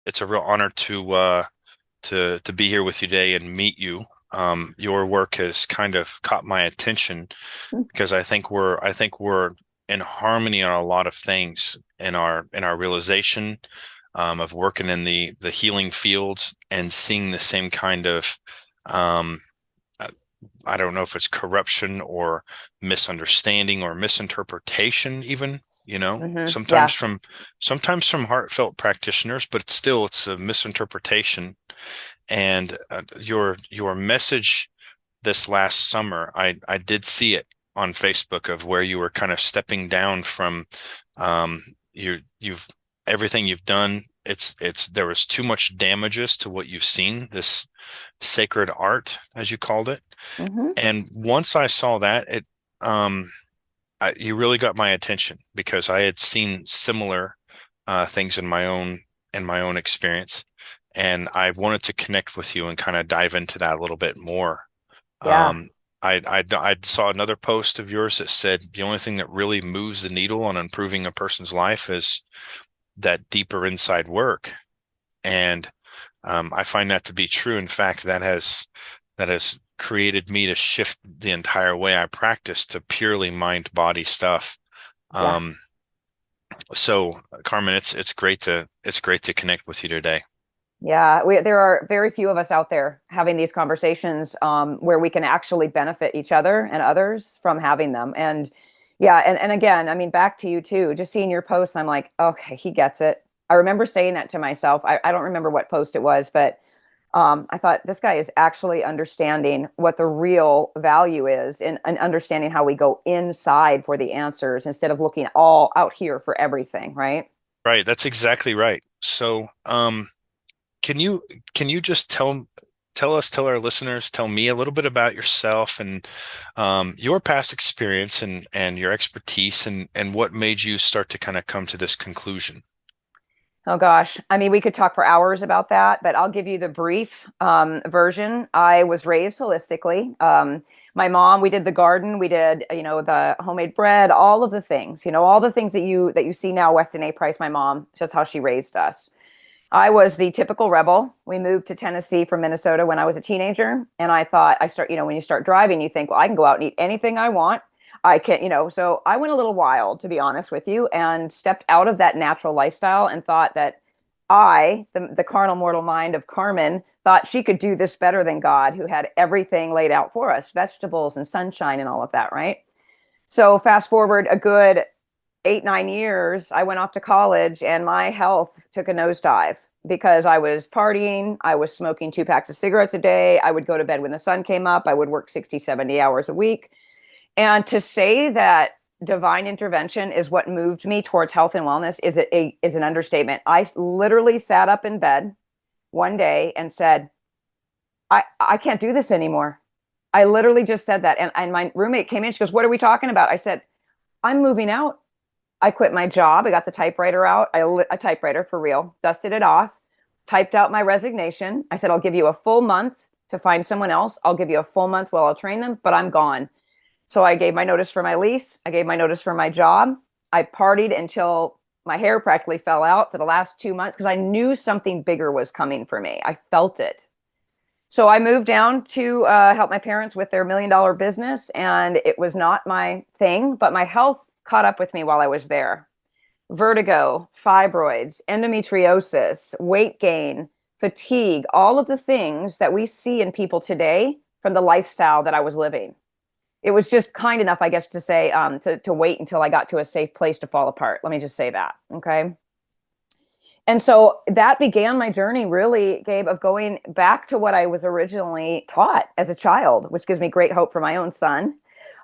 it's a real honor to be here with you today and meet you. Your work has kind of caught my attention because I think we're in harmony on a lot of things in our realization of working in the healing fields and seeing the same kind of um, I don't know if it's corruption or misunderstanding or misinterpretation even, Yeah. sometimes from heartfelt practitioners, but still it's a misinterpretation. And your message this last summer, I did see it on Facebook of where you were kind of stepping down from um you've everything you've done. It's there was too much damages to what you've seen, this sacred art, as you called it. hmm And once I saw that, you really got my attention because I had seen similar things in my own experience, and I wanted to connect with you and kind of dive into that a little bit more. Yeah. Um, I saw another post of yours that said the only thing that really moves the needle on improving a person's life is that deeper inside work, and I find that to be true. In fact, that has created me to shift the entire way I practice to purely mind body stuff. Yeah. Um, so Carmen, it's great to connect with you today. Yeah. There are very few of us out there having these conversations where we can actually benefit each other and others from having them. And yeah, and again, I mean, back to you too, just seeing your posts, I'm like, okay, he gets it. I remember saying that to myself. I don't remember what post it was, but I thought this guy is actually understanding what the real value is and understanding how we go inside for the answers instead of looking all out here for everything, right? Right, that's exactly right. So, can you just tell our listeners, tell me a little bit about yourself and your past experience and your expertise and what made you start to kind of come to this conclusion? Oh gosh. I mean, we could talk for hours about that, but I'll give you the brief version. I was raised holistically. My mom, we did the garden, we did, the homemade bread, all of the things, all the things that you see now. Weston A. Price, my mom, that's how she raised us. I was the typical rebel. We moved to Tennessee from Minnesota when I was a teenager. And I thought, when you start driving, you think, well, I can go out and eat anything I want. I can, so I went a little wild, to be honest with you, and stepped out of that natural lifestyle and thought that the carnal mortal mind of Carmen, thought she could do this better than God, who had everything laid out for us, vegetables and sunshine and all of that, right? So fast forward a good 8, 9 years, I went off to college and my health took a nosedive because I was partying. I was smoking 2 packs of cigarettes a day. I would go to bed when the sun came up. I would work 60, 70 hours a week. And to say that divine intervention is what moved me towards health and wellness is an understatement. I literally sat up in bed one day and said, I can't do this anymore. I literally just said that. And my roommate came in. She goes, what are we talking about? I said, I'm moving out. I quit my job. I got the typewriter out. A typewriter for real, dusted it off, typed out my resignation. I said, I'll give you a full month to find someone else. I'll give you a full month while I'll train them, but I'm gone. So I gave my notice for my lease. I gave my notice for my job. I partied until my hair practically fell out for the last 2 months because I knew something bigger was coming for me. I felt it. So I moved down to help my parents with their $1 million business, and it was not my thing, but my health caught up with me while I was there. Vertigo, fibroids, endometriosis, weight gain, fatigue, all of the things that we see in people today from the lifestyle that I was living. It was just kind enough, I guess, to say to wait until I got to a safe place to fall apart. Let me just say that. Okay. And so that began my journey, really, Gabe, of going back to what I was originally taught as a child, which gives me great hope for my own son.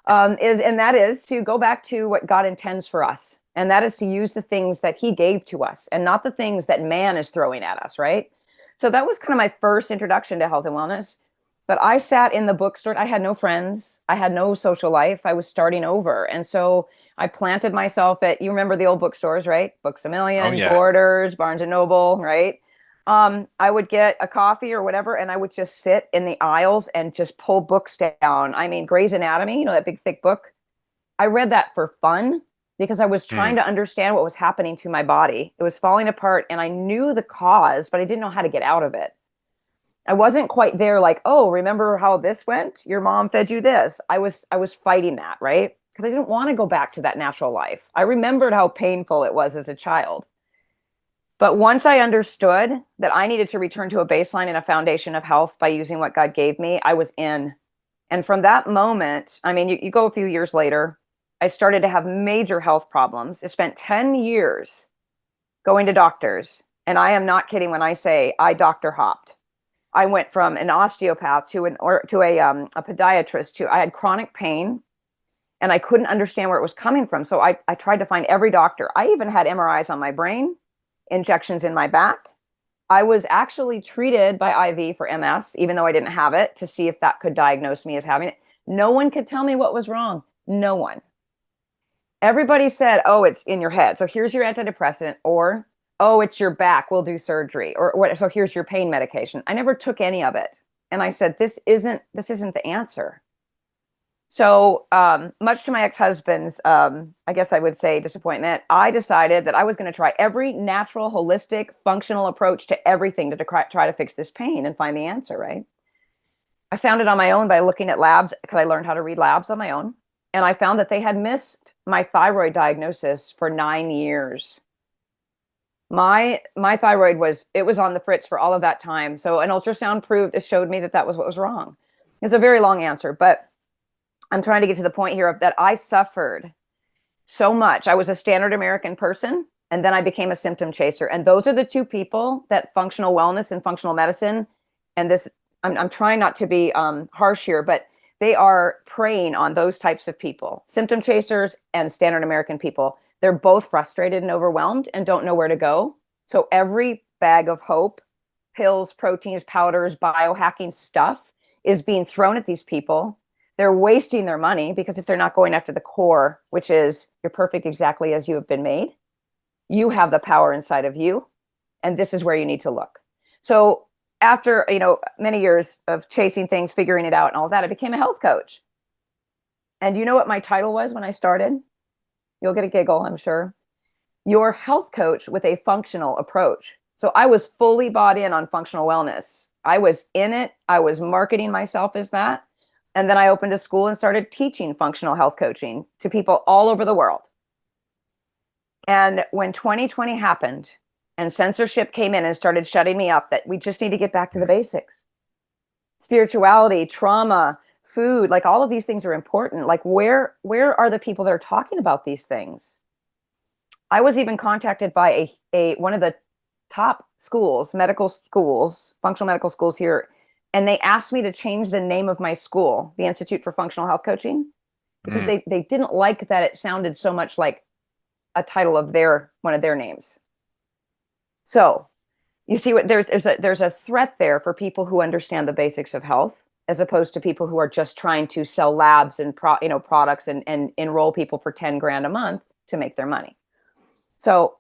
And that is to go back to what God intends for us, and that is to use the things that He gave to us, and not the things that man is throwing at us, right? So that was kind of my first introduction to health and wellness. But I sat in the bookstore. I had no friends. I had no social life. I was starting over, and so I planted myself at, you remember the old bookstores, right? Books a Oh Million, yeah. Borders, Barnes and Noble, right? I would get a coffee or whatever, and I would just sit in the aisles and just pull books down. I mean, Grey's Anatomy, that big thick book. I read that for fun. because I was trying Mm. to understand what was happening to my body. It was falling apart and I knew the cause, but I didn't know how to get out of it. I wasn't quite there like, oh, remember how this went? Your mom fed you this. I was fighting that, right? Because I didn't want to go back to that natural life. I remembered how painful it was as a child. But once I understood that I needed to return to a baseline and a foundation of health by using what God gave me, I was in. And from that moment, I mean, you go a few years later, I started to have major health problems. I spent 10 years going to doctors. And I am not kidding when I say I doctor hopped. I went from an osteopath to a podiatrist to I had chronic pain and I couldn't understand where it was coming from. So I tried to find every doctor. I even had MRIs on my brain, injections in my back. I was actually treated by IV for MS, even though I didn't have it, to see if that could diagnose me as having it. No one could tell me what was wrong. No one. Everybody said, oh, it's in your head. So here's your antidepressant, or, oh, it's your back. We'll do surgery. Or what? So here's your pain medication. I never took any of it. And I said, this isn't the answer. So, much to my ex-husband's, I guess I would say disappointment, I decided that I was going to try every natural, holistic, functional approach to everything to try to fix this pain and find the answer, right? I found it on my own by looking at labs because I learned how to read labs on my own. And I found that they had missed my thyroid diagnosis for 9 years. My thyroid was on the fritz for all of that time. So an ultrasound showed me that that was what was wrong. It's a very long answer, but I'm trying to get to the point here of that I suffered so much. I was a standard American person, and then I became a symptom chaser. And those are the two people that functional wellness and functional medicine, and this, I'm trying not to be harsh here, but they are preying on those types of people, symptom chasers and standard American people. They're both frustrated and overwhelmed and don't know where to go. So every bag of hope, pills, proteins, powders, biohacking stuff is being thrown at these people. They're wasting their money because if they're not going after the core, which is you're perfect exactly as you have been made, you have the power inside of you, and this is where you need to look. So after many years of chasing things, figuring it out, and all that, I became a health coach. And you know what my title was when I started? You'll get a giggle, I'm sure. Your health coach with a functional approach. So I was fully bought in on functional wellness. I was in it. I was marketing myself as that. And then I opened a school and started teaching functional health coaching to people all over the world. And when 2020 happened and censorship came in and started shutting me up, that we just need to get back to the basics. Spirituality, trauma, food, like all of these things are important. Like where are the people that are talking about these things? I was even contacted by a one of the top schools, medical schools, functional medical schools here, and they asked me to change the name of my school, the Institute for Functional Health Coaching, because Mm. they didn't like that it sounded so much like a title of one of their names. So you see what there's a threat there for people who understand the basics of health, as opposed to people who are just trying to sell labs and products and enroll people for 10 grand a month to make their money. So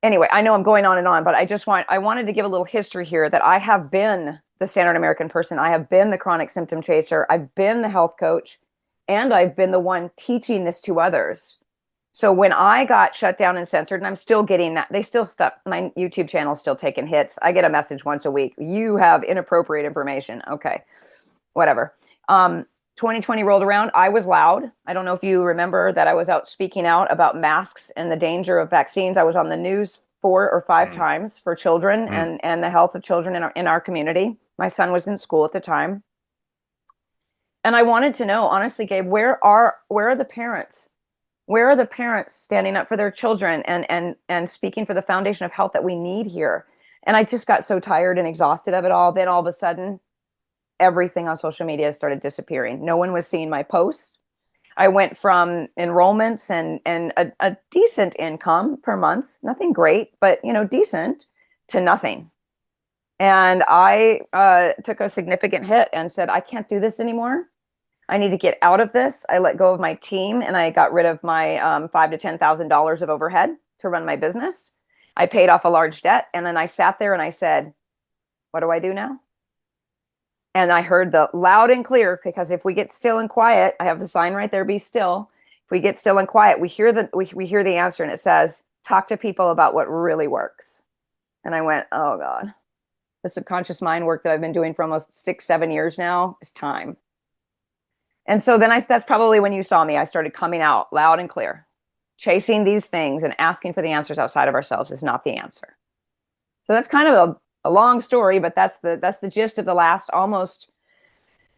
anyway, I know I'm going on and on, but I wanted to give a little history here that I have been the standard American person. I have been the chronic symptom chaser. I've been the health coach, and I've been the one teaching this to others. So when I got shut down and censored, and I'm still getting that, they still stuff, my YouTube channel is still taking hits. I get a message once a week. You have inappropriate information. Okay, whatever. 2020 rolled around. I was loud. I don't know if you remember that I was out speaking out about masks and the danger of vaccines. I was on the news 4 or 5 Mm. times for children Mm. and the health of children in our community. My son was in school at the time. And I wanted to know, honestly, Gabe, where are the parents? Where are the parents standing up for their children and speaking for the foundation of health that we need here? And I just got so tired and exhausted of it all. Then all of a sudden, everything on social media started disappearing. No one was seeing my posts. I went from enrollments and a decent income per month, nothing great, but decent, to nothing. And I took a significant hit and said, I can't do this anymore. I need to get out of this. I let go of my team and I got rid of my $5,000 to $10,000 of overhead to run my business. I paid off a large debt, and then I sat there and I said, what do I do now? And I heard the loud and clear, because if we get still and quiet, I have the sign right there, be still. If we get still and quiet, we hear the answer, and it says, talk to people about what really works. And I went, oh God, the subconscious mind work that I've been doing for almost 6, 7 years now is time. And so then that's probably when you saw me. I started coming out loud and clear. Chasing these things and asking for the answers outside of ourselves is not the answer. So that's kind of a long story, but that's the gist of the last almost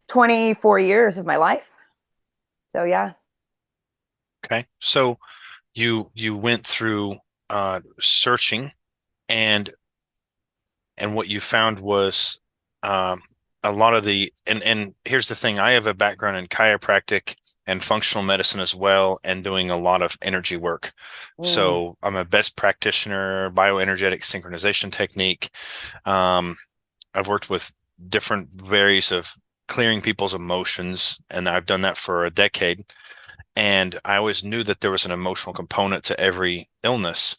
24 years of my life. So yeah. Okay. So you went through searching, and what you found was um, a lot of and here's the thing, I have a background in chiropractic and functional medicine as well, and doing a lot of energy work. Mm, So I'm a best practitioner, bioenergetic synchronization technique. Um, I've worked with different varies of clearing people's emotions, and I've done that for a decade. And I always knew that there was an emotional component to every illness.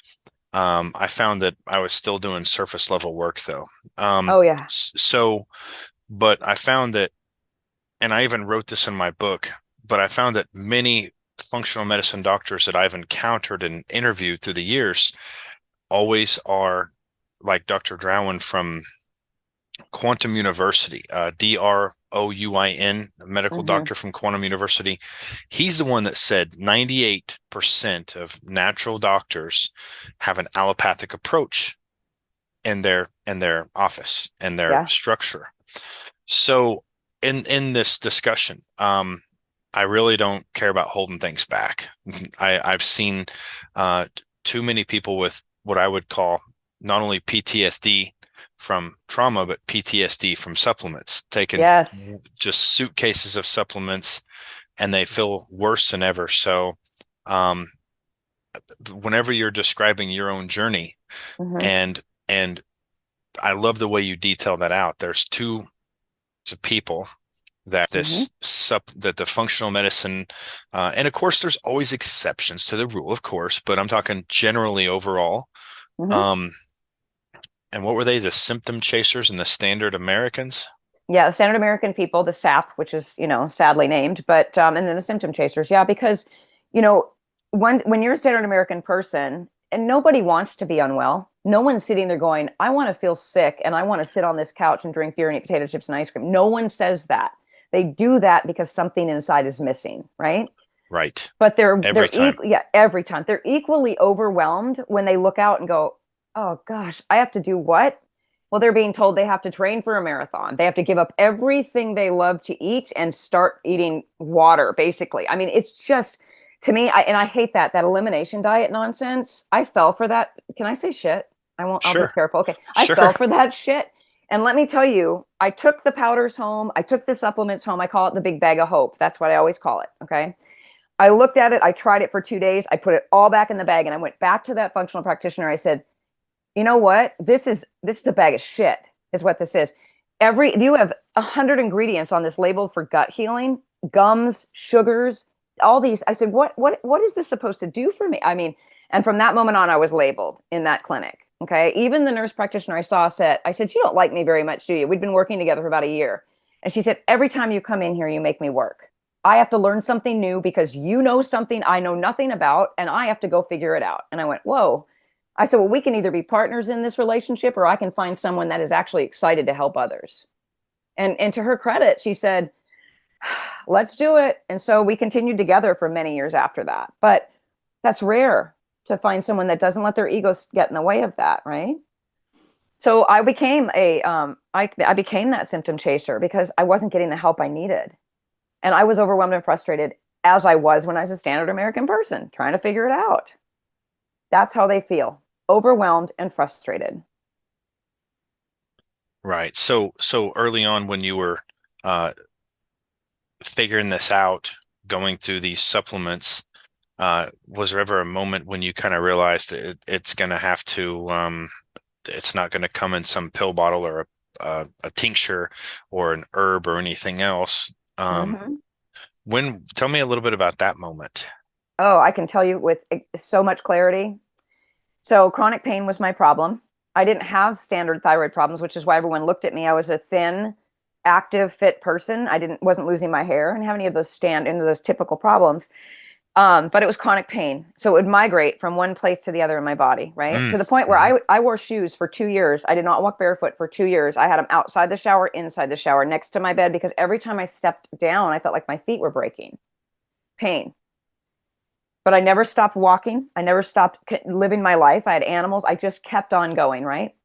I found that I was still doing surface level work though. oh yeah. So, but I found that, and I even wrote this in my book, but I found that many functional medicine doctors that I've encountered and interviewed through the years always are like Dr. Drowan from Quantum University, Drouin, a medical Mm-hmm. doctor from Quantum University. He's the one that said 98% of natural doctors have an allopathic approach in their office and their Yeah. structure. So in this discussion, I really don't care about holding things back. I've seen uh, too many people with what I would call not only PTSD from trauma, but PTSD from supplements, taking Yes. just suitcases of supplements, and they feel worse than ever. So, um, whenever you're describing your own journey, Mm-hmm. and and I love the way you detail that out. There's two people that Mm-hmm. that the functional medicine, and of course there's always exceptions to the rule, of course, but I'm talking generally overall. Mm-hmm. Um, and what were they? The symptom chasers and the standard Americans? Yeah, the standard American people, the SAP, which is, sadly named, but and then the symptom chasers. Yeah, because, you know, when you're a standard American person and nobody wants to be unwell, no one's sitting there going, I want to feel sick and I want to sit on this couch and drink beer and eat potato chips and ice cream. No one says that. They do that because something inside is missing, right? Right. But they're Every they're time. yeah, every time they're equally overwhelmed when they look out and go, oh gosh, I have to do what? Well, they're being told they have to train for a marathon, they have to give up everything they love to eat and start eating water, basically. I mean, it's just, to me, and I hate that elimination diet nonsense. I fell for that. Can I say shit? I'll be Sure. careful. Okay, I Sure. fell for that shit. And let me tell you, I took the powders home, I took the supplements home. I call it the big bag of hope. That's what I always call it. Okay, I looked at it. I tried it for 2 days. I put it all back in the bag, and I went back to that functional practitioner. I said, "You know what? This is a bag of shit. Is what this is. You have 100 ingredients on this label for gut healing, gums, sugars, all these." I said, "What is this supposed to do for me?" I mean, and from that moment on, I was labeled in that clinic. Okay, even the nurse practitioner I saw said, "I said, you don't like me very much, do you? We'd been working together for about a year." And she said, "Every time you come in here, you make me work. I have to learn something new because you know something I know nothing about, and I have to go figure it out." And I went, whoa. I said, well, we can either be partners in this relationship or I can find someone that is actually excited to help others. And to her credit, she said, let's do it. And so we continued together for many years after that. But that's rare to find someone that doesn't let their egos get in the way of that, right? So I became that symptom chaser because I wasn't getting the help I needed. And I was overwhelmed and frustrated, as I was when I was a standard American person trying to figure it out. That's how they feel, overwhelmed and frustrated. Right. So early on when you were uh, figuring this out, going through these supplements, was there ever a moment when you kind of realized it's going to have to, it's not going to come in some pill bottle or a tincture or an herb or anything else? Mm-hmm. Tell me a little bit about that moment. Oh, I can tell you with so much clarity. So, chronic pain was my problem. I didn't have standard thyroid problems, which is why everyone looked at me. I was a thin, active, fit person. I wasn't losing my hair and have any of those stand into those typical problems. But it was chronic pain. So it would migrate from one place to the other in my body, right? Mm, To the point where hmm. I wore shoes for 2 years. I did not walk barefoot for 2 years. I had them outside the shower, inside the shower, next to my bed, because every time I stepped down, I felt like my feet were breaking. Pain. But I never stopped walking. I never stopped living my life. I had animals. I just kept on going, right?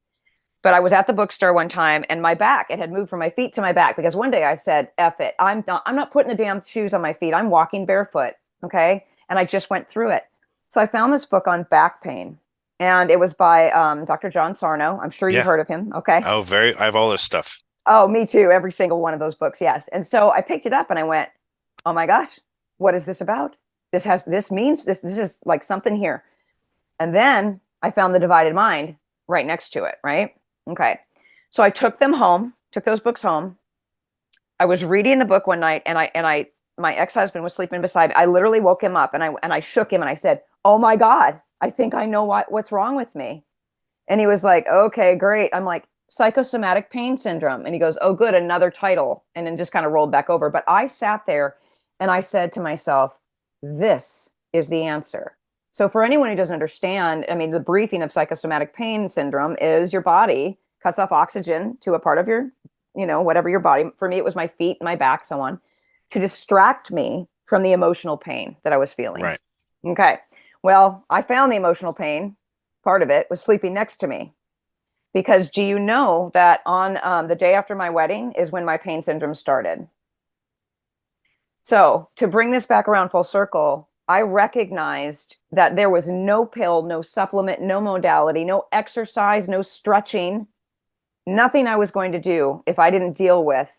But I was at the bookstore one time and my back, it had moved from my feet to my back because one day I said, F it. I'm not putting the damn shoes on my feet. I'm walking barefoot. Okay. And I just went through it. So I found this book on back pain and it was by Dr. John Sarno. I'm sure you've Yeah. heard of him. Okay. Oh, very. I have all this stuff. Oh, me too. Every single one of those books. Yes. And so I picked it up and I went, oh my gosh, what is this about? This is like something here. And then I found The Divided Mind right next to it, right? Okay. So I took them home, took those books home. I was reading the book one night and I my ex-husband was sleeping beside me. I literally woke him up and I shook him and I said, "Oh my God, I think I know what's wrong with me." And he was like, "Okay, great." I'm like, "Psychosomatic pain syndrome." And he goes, "Oh, good, another title." And then just kind of rolled back over. But I sat there and I said to myself, "This is the answer." So for anyone who doesn't understand, I mean, the briefing of psychosomatic pain syndrome is your body cuts off oxygen to a part of your, whatever your body. For me, it was my feet, my back, so on, to distract me from the emotional pain that I was feeling. Right. Okay. Well, I found the emotional pain. Part of it was sleeping next to me. Because do you know that on the day after my wedding is when my pain syndrome started? So to bring this back around full circle, I recognized that there was no pill, no supplement, no modality, no exercise, no stretching, nothing I was going to do if I didn't deal with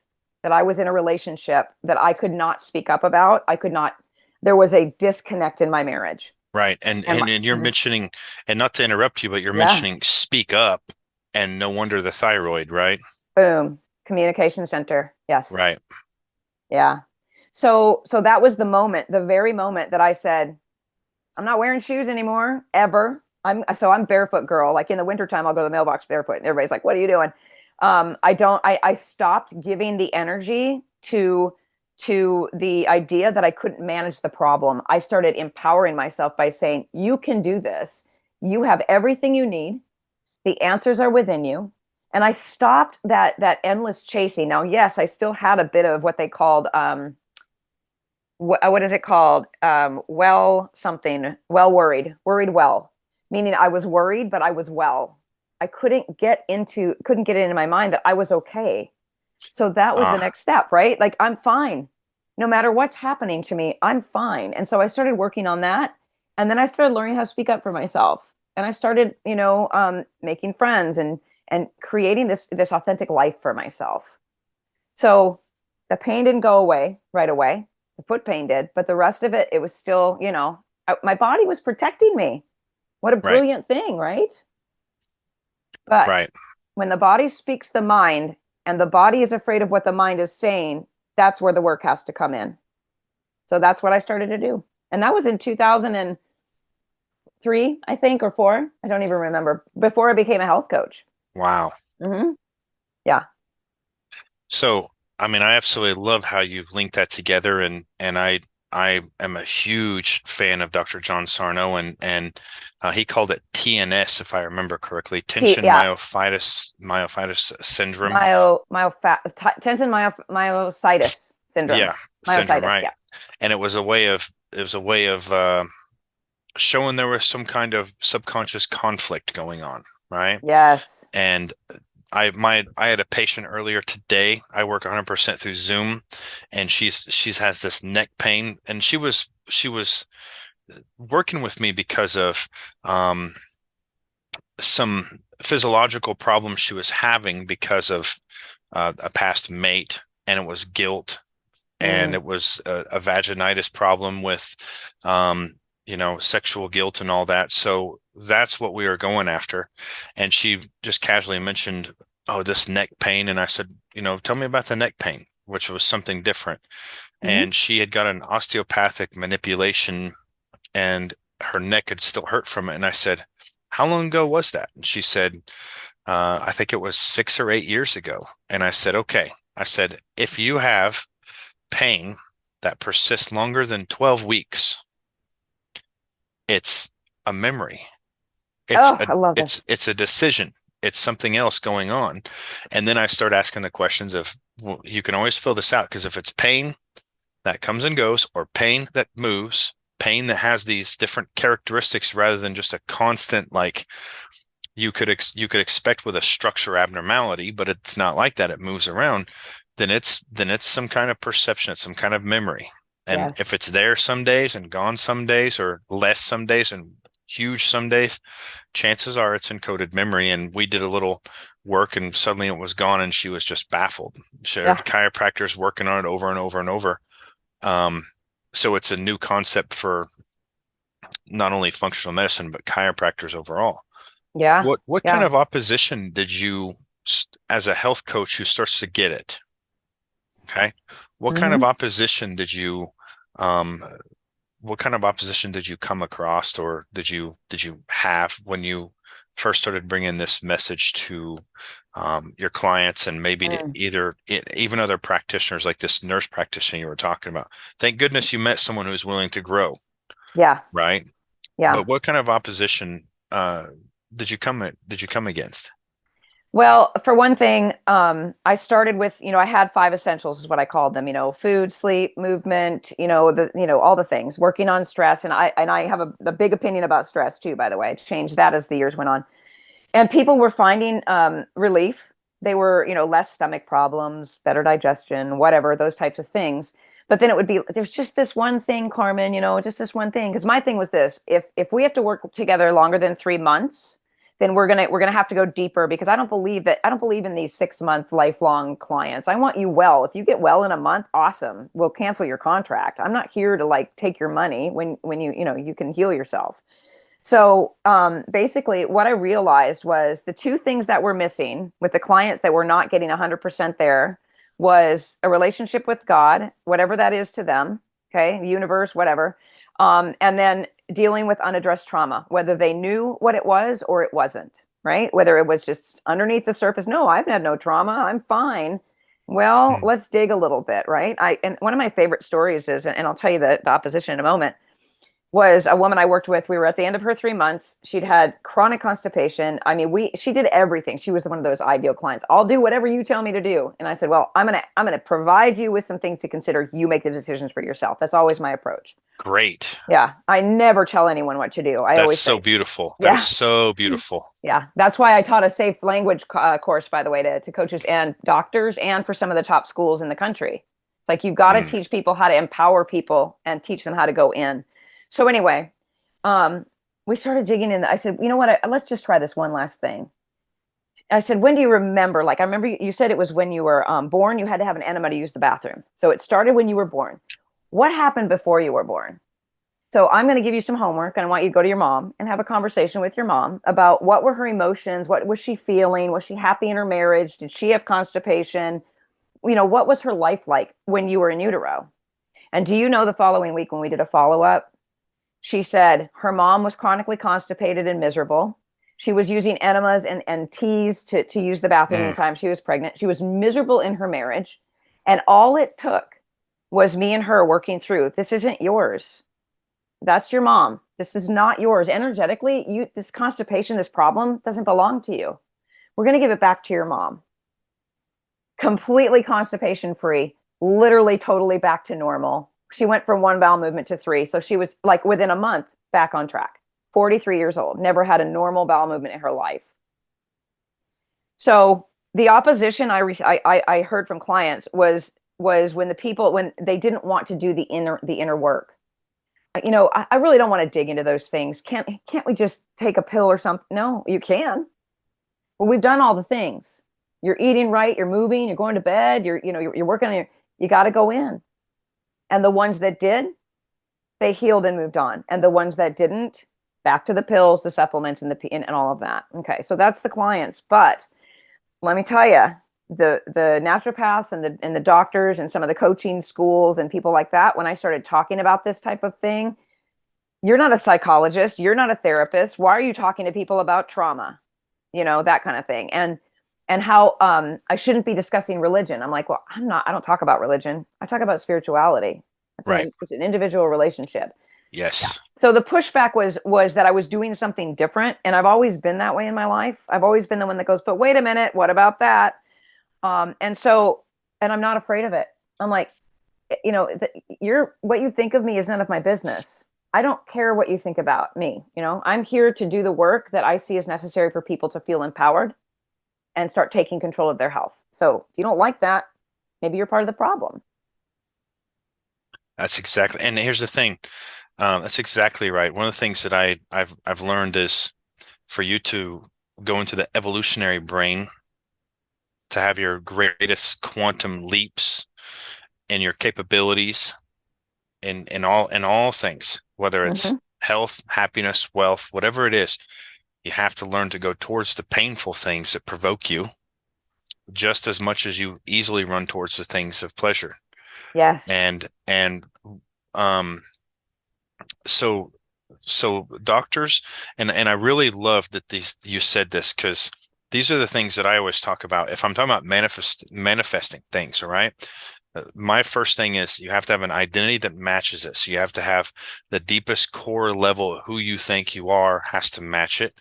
that I was in a relationship that I could not speak up about. I could not, there was a disconnect in my marriage. Right. And And my, and you're mhm. mentioning, and not to interrupt you, but you're Yeah, mentioning speak up, and no wonder the thyroid, right? boom, communication center. Yes. Right. Yeah. So that was the moment, the very moment that I said, I'm not wearing shoes anymore, ever. I'm barefoot girl. Like in the wintertime, I'll go to the mailbox barefoot and everybody's like, what are you doing? I stopped giving the energy to the idea that I couldn't manage the problem. I started empowering myself by saying, you can do this. You have everything you need. The answers are within you. And I stopped that endless chasing. Now, yes, I still had a bit of what they called what is it called? Well, something, well worried well, meaning I was worried, but I was well. I couldn't get it into my mind that I was okay. So that was the Ah, next step, right? Like I'm fine. No matter what's happening to me, I'm fine. And so I started working on that. And then I started learning how to speak up for myself. And I started, making friends and creating this authentic life for myself. So the pain didn't go away right away. The foot pain did, but the rest of it, it was still, my body was protecting me. What a right. brilliant thing, right? But Right. when the body speaks the mind and the body is afraid of what the mind is saying, that's where the work has to come in. So that's what I started to do. And that was in 2003, I think, or four. I don't even remember. Before I became a health coach. Wow. Hmm. Yeah. So, I mean, I absolutely love how you've linked that together, and I am a huge fan of Dr. John Sarno, and he called it TNS, if I remember correctly, tension Yeah. myofasciitis syndrome. Tension myositis syndrome. Yeah, syndrome, Myositis. right. Yeah. And it was a way of showing there was some kind of subconscious conflict going on, right? Yes. And I had a patient earlier today. I work 100% through Zoom, and she's has this neck pain, and she was working with me because of um, some physiological problems she was having because of a past mate, and it was guilt, and Mm. it was a vaginitis problem with sexual guilt and all that. So that's what we were going after. And she just casually mentioned, oh, this neck pain. And I said, tell me about the neck pain, which was something different. Hmm. And she had got an osteopathic manipulation and her neck had still hurt from it. And I said, how long ago was that? And she said, I think it was 6 or 8 years ago. And I said, okay. I said, if you have pain that persists longer than 12 weeks, It's a memory. It's Oh, a I love it's this. it's a decision. It's something else going on. And then I start asking the questions of, well, you can always fill this out because if it's pain that comes and goes, or pain that moves, pain that has these different characteristics rather than just a constant, like you could expect with a structure abnormality, but it's not like that. It moves around. Then it's some kind of perception. It's some kind of memory. And Yes. if it's there some days and gone some days, or less some days and huge some days, chances are it's encoded memory. And we did a little work and suddenly it was gone and she was just baffled. Her Yeah. chiropractor's working on it over and over and over. Um, so it's a new concept for not only functional medicine, but chiropractors overall. Yeah. What kind Yeah. of opposition did you, as a health coach who starts to get it, okay? What kind of Hmm. opposition did you, um, what kind of opposition did you come across, or did you have when you first started bringing this message to your clients, and maybe to Mm. either even other practitioners like this nurse practitioner you were talking about? Thank goodness you met someone who's willing to grow, Yeah. right? Yeah. But what kind of opposition did you come against? Well, for one thing, I started with, I had five essentials is what I called them, food, sleep, movement, all the things, working on stress. And I have a big opinion about stress too, by the way. I changed that as the years went on. And people were finding relief. They were, less stomach problems, better digestion, whatever, those types of things. But then it would be, there's just this one thing, Carmen, just this one thing. Because my thing was this: if we have to work together longer than 3 months, then we're gonna have to go deeper, because I don't believe in these 6 month lifelong clients. I want you well. If you get well in a month, awesome. We'll cancel your contract. I'm not here to like take your money when you can heal yourself. So basically, what I realized was the two things that were missing with the clients that were not getting 100% there was a relationship with God, whatever that is to them, okay, the universe, whatever, and then dealing with unaddressed trauma, whether they knew what it was or it wasn't, right? Whether it was just underneath the surface, no, I've had no trauma, I'm fine. Well, Hmm. let's dig a little bit, right? And one of my favorite stories is, and I'll tell you the opposition in a moment, was a woman I worked with. We were at the end of her 3 months. She'd had chronic constipation. I mean, she did everything. She was one of those ideal clients. I'll do whatever you tell me to do. And I said, well, I'm gonna provide you with some things to consider. You make the decisions for yourself. That's always my approach. Great. Yeah, I never tell anyone what to do. I That's always so say, beautiful. That is yeah, so beautiful. yeah. That's why I taught a safe language course, by the way, to coaches and doctors, and for some of the top schools in the country. It's like you've got to Mm. teach people how to empower people and teach them how to go in. So anyway, um, we started digging in. I said, you know what? Let's just try this one last thing. I said, when do you remember? Like, I remember you said it was when you were born, you had to have an enema to use the bathroom. So it started when you were born. What happened before you were born? So I'm going to give you some homework, and I want you to go to your mom and have a conversation with your mom about what were her emotions, what was she feeling, was she happy in her marriage, did she have constipation, what was her life like when you were in utero? And do you know, the following week when we did a follow up, she said her mom was chronically constipated and miserable. She was using enemas and teas to use the bathroom Mm. anytime she was pregnant. She was miserable in her marriage. And all it took was me and her working through, this isn't yours. That's your mom. This is not yours. Energetically, this constipation, this problem doesn't belong to you. We're going to give it back to your mom. Completely constipation free, literally totally back to normal. She went from one bowel movement to three. So she was like within a month back on track. 43 years old, never had a normal bowel movement in her life. So the opposition I heard from clients was when they didn't want to do the inner work. I really don't want to dig into those things. Can't we just take a pill or something? No, you can. Well, we've done all the things. You're eating right, you're moving, you're going to bed, you're working on you got to go in. And the ones that did, they healed and moved on. And the ones that didn't, back to the pills, the supplements, and all of that. Okay, so that's the clients. But let me tell you, the naturopaths and the doctors and some of the coaching schools and people like that, when I started talking about this type of thing, you're not a psychologist, you're not a therapist, why are you talking to people about trauma, that kind of thing, and how I shouldn't be discussing religion. I'm like, well, I don't talk about religion, I talk about spirituality. Right. It's an individual relationship. Yeah. Yes. So the pushback was that I was doing something different, and I've always been that way in my life. I've always been the one that goes, "But wait a minute, what about that?" And so, and I'm not afraid of it. I'm like, you're what you think of me is none of my business. I don't care what you think about me. I'm here to do the work that I see as necessary for people to feel empowered and start taking control of their health. So if you don't like that, maybe you're part of the problem. That's exactly. And here's the thing. That's exactly right. One of the things that I've learned is for you to go into the evolutionary brain to have your greatest quantum leaps in your capabilities in all things, whether it's Mm-hmm. health, happiness, wealth, whatever it is, you have to learn to go towards the painful things that provoke you just as much as you easily run towards the things of pleasure. Yes. And um so so doctors, and I really love that these you said this because these are the things that I always talk about. If I'm talking about manifesting things, all right? My first thing is you have to have an identity that matches it. So you have to have the deepest core level of who you think you are has to match it.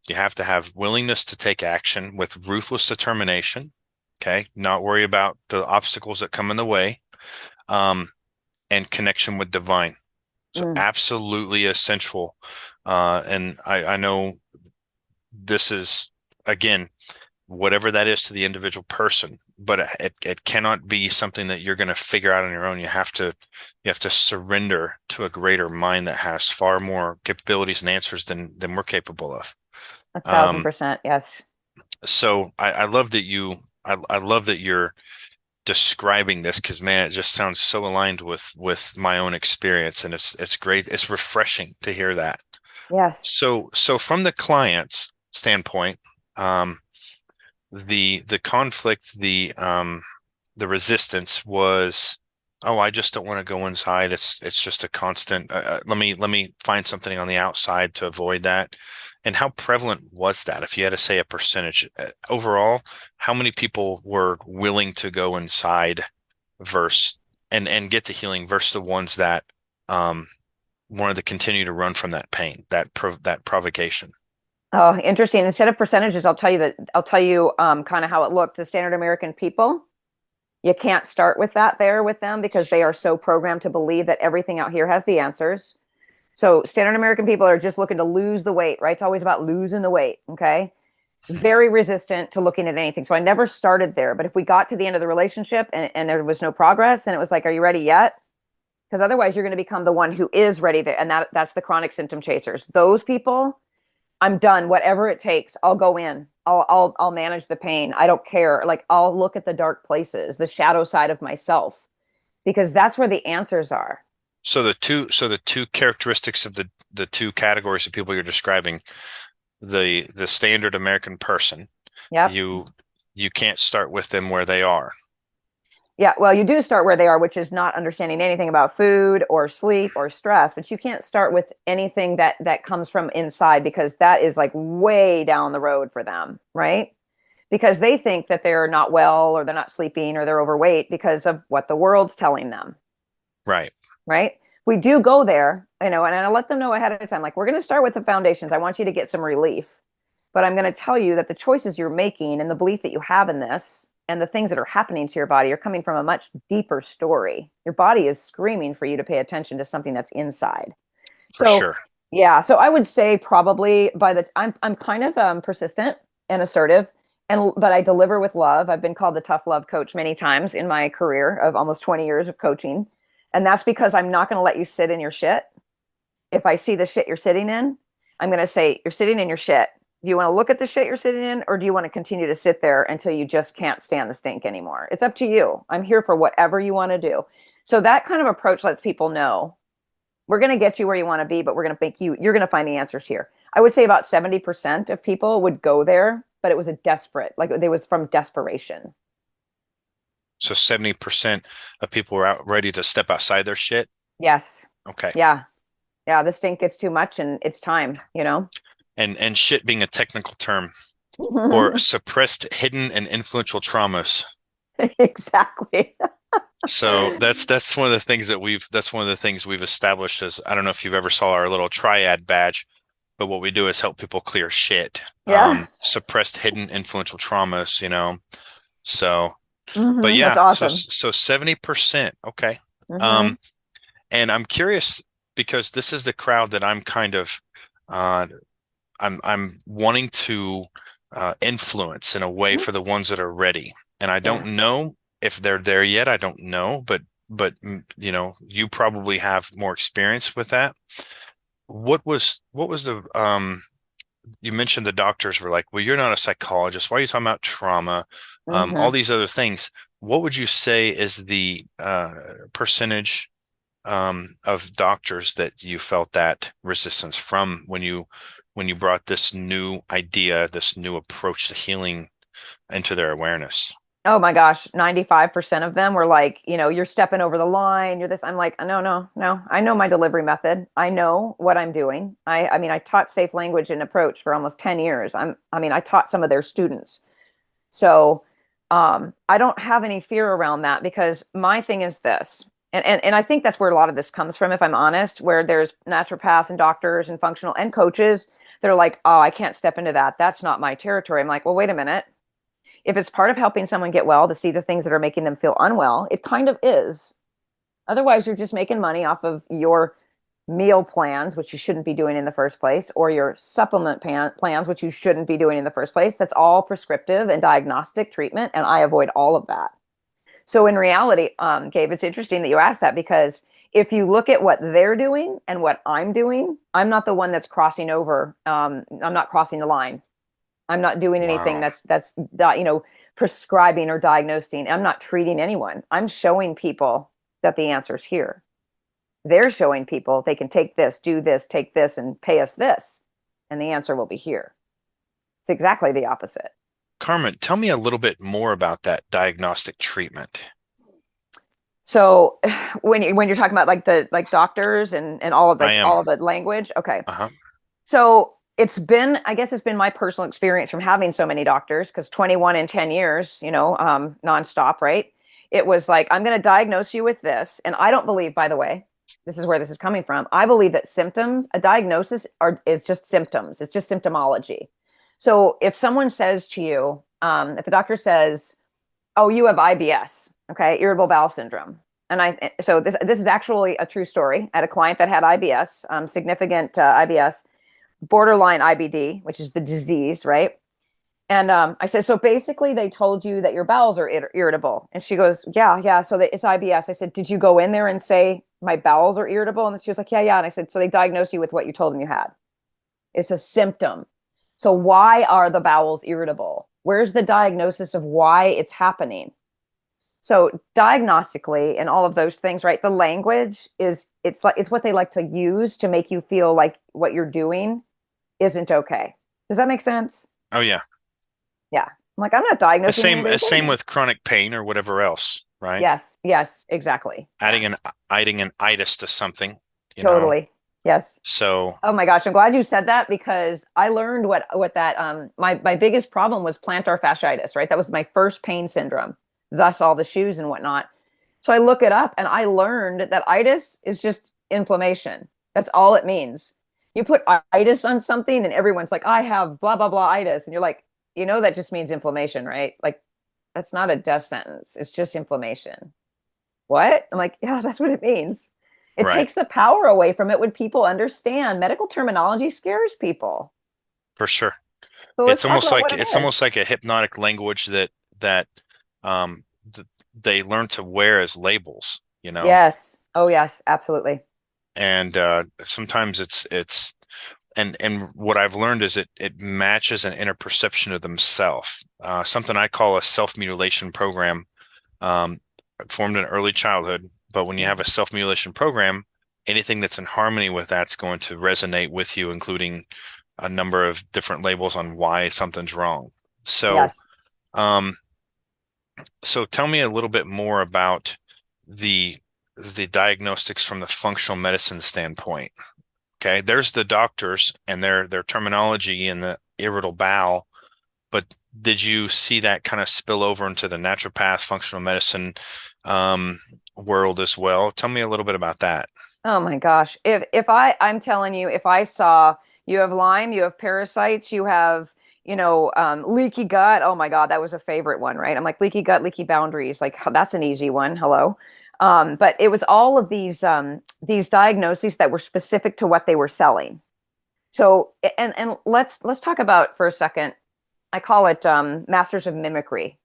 You have to have willingness to take action with ruthless determination. Okay. Not worry about the obstacles that come in the way. Um, and connection with divine. So Mm. absolutely essential. And I know this is, again, whatever that is to the individual person, but it cannot be something that you're going to figure out on your own. You have to surrender to a greater mind that has far more capabilities and answers than we're capable of. A thousand Um, percent. Yes. so I love that I love that you're describing this because man, it just sounds so aligned with my own experience, and it's great. It's refreshing to hear that. Yes. So from the client's standpoint, um, the conflict, the resistance was, oh, I just don't want to go inside. It's just a constant. Let me find something on the outside to avoid that. And how prevalent was that? If you had to say a percentage overall, how many people were willing to go inside versus and get the healing versus the ones that um, wanted to continue to run from that pain, that provocation? Oh, interesting. Instead of percentages, I'll tell you kind of how it looked. The standard American people, you can't start with that there with them because they are so programmed to believe that everything out here has the answers. So standard American people are just looking to lose the weight, right? It's always about losing the weight. Okay. Very resistant to looking at anything. So I never started there. But if we got to the end of the relationship and there was no progress, then it was like, are you ready yet? Because otherwise you're going to become the one who is ready there. And that's the chronic symptom chasers. Those people, I'm done. Whatever it takes, I'll go in. I'll manage the pain. I don't care. Like I'll look at the dark places, the shadow side of myself, because that's where the answers are. So the two characteristics of the two categories of people you're describing, the standard American person, Yep. you you can't start with them where they are. Yeah, well, you do start where they are, which is not understanding anything about food or sleep or stress, but you can't start with anything that comes from inside because that is like way down the road for them, right? Because they think that they're not well or they're not sleeping or they're overweight because of what the world's telling them, Right. right? We do go there, and I let them know ahead of time, like, we're going to start with the foundations. I want you to get some relief, but I'm going to tell you that the choices you're making and the belief that you have in this and the things that are happening to your body are coming from a much deeper story. Your body is screaming for you to pay attention to something that's inside. For So, sure. yeah, so I would say probably by the I'm kind of persistent and assertive, and but I deliver with love. I've been called the tough love coach many times in my career of almost 20 years of coaching, and that's because I'm not going to let you sit in your shit. If I see the shit you're sitting in, I'm going to say you're sitting in your shit. Do you want to look at the shit you're sitting in, or do you want to continue to sit there until you just can't stand the stink anymore? It's up to you. I'm here for whatever you want to do. So that kind of approach lets people know we're going to get you where you want to be, but we're going to make you're going to find the answers here. I would say about 70% of people would go there, but it was a desperate, like it was from desperation. So 70% of people were out ready to step outside their shit. Yes. Okay. Yeah. Yeah. The stink gets too much and it's time. And shit being a technical term for suppressed, hidden, and influential traumas. Exactly. So that's one of the things that's one of the things we've established as I don't know if you've ever saw our little triad badge, but what we do is help people clear shit, Yeah. suppressed hidden influential traumas, So, but That's yeah, awesome. 70%. Okay. Hmm. Um, and I'm curious because this is the crowd that I'm kind of uh I'm wanting to influence in a way for the ones that are ready. And I Yeah. don't know if they're there yet. I don't know, but you probably have more experience with that. What was the you mentioned the doctors were like, well, you're not a psychologist. Why are you talking about trauma? All Hmm. these other things. What would you say is the percentage of doctors that you felt that resistance from when you brought this new idea, this new approach to healing into their awareness? Oh my gosh, 95% of them were like, you're stepping over the line, you're this. I'm like, no, no, no. I know my delivery method. I know what I'm doing. I mean, I taught safe language and approach for almost 10 years. I taught some of their students. So, I don't have any fear around that because my thing is this. And I think that's where a lot of this comes from, if I'm honest, where there's naturopaths and doctors and functional and coaches that are like, oh, I can't step into that. That's not my territory. I'm like, well, wait a minute. If it's part of helping someone get well to see the things that are making them feel unwell, it kind of is. Otherwise, you're just making money off of your meal plans, which you shouldn't be doing in the first place, or your supplement plans, which you shouldn't be doing in the first place. That's all prescriptive and diagnostic treatment, and I avoid all of that. So, in reality, Gabe, it's interesting that you asked that because if you look at what they're doing and what I'm doing, I'm not the one that's crossing over. I'm not crossing the line. I'm not doing anything Wow. that's prescribing or diagnosing. I'm not treating anyone. I'm showing people that the answer's here. They're showing people they can take this, do this, take this, and pay us this, and the answer will be here. It's exactly the opposite. Carmen, tell me a little bit more about that diagnostic treatment. So when you're talking about like the like doctors and all of I like am. all of the language, okay. Uh-huh. So I guess it's been my personal experience from having so many doctors because 21 in 10 years, nonstop, right? It was like, I'm going to diagnose you with this. And I don't believe, by the way, this is where this is coming from. I believe that a diagnosis is just symptoms. It's just symptomology. So if someone says to you, if the doctor says, oh, you have IBS, okay, irritable bowel syndrome. So this is actually a true story. I had a client that had IBS, significant IBS, borderline IBD, which is the disease, right? And I said, so basically, they told you that your bowels are irritable. And she goes, yeah, yeah. So it's IBS. I said, did you go in there and say my bowels are irritable? And she was like, yeah, yeah. And I said, so they diagnosed you with what you told them you had. It's a symptom. So why are the bowels irritable? Where's the diagnosis of why it's happening? So diagnostically and all of those things, right? The language it's what they like to use to make you feel like what you're doing isn't okay. Does that make sense? Oh yeah. Yeah. I'm like, I'm not As diagnosing same anybody's as same anything. with chronic pain or whatever else, right? Yes, yes, exactly. Yeah, Adding an itis to something, you know. totally. Yes. So, Oh my gosh, I'm glad you said that because I learned what that my biggest problem was plantar fasciitis, right? That was my first pain syndrome, thus all the shoes and whatnot. So I look it up and I learned that itis is just inflammation. That's all it means. You put itis on something and everyone's like, I have blah blah blah itis. And you're like, that just means inflammation, right? Like that's not a death sentence. It's just inflammation. What? I'm like, yeah, that's what it means. It right, takes the power away from it when people understand. Medical terminology scares people. for sure. So let's It's talk almost about like what it it's is. almost like a hypnotic language that um they learn to wear as labels. Yes. Oh, yes, absolutely. And sometimes it's and what I've learned is it matches an inner perception of themselves. Something I call a self-mutilation program, um, formed in early childhood. But when you have a self-mutilation program, anything that's in harmony with that's going to resonate with you, including a number of different labels on why something's wrong. So, Yes. um, so tell me a little bit more about the the diagnostics from the functional medicine standpoint. Okay, there's the doctors and their terminology and the irritable bowel. but did you see that kind of spill over into the naturopath, functional medicine um, world as well? Tell me a little bit about that. Oh my gosh. I'm telling you, if I saw you have Lyme, you have parasites, you have, leaky gut. Oh my God, that was a favorite one, right? I'm like leaky gut, leaky boundaries. Like that's an easy one. Hello. But it was all of these diagnoses that were specific to what they were selling. So and let's talk about for a second. I call it masters of mimicry.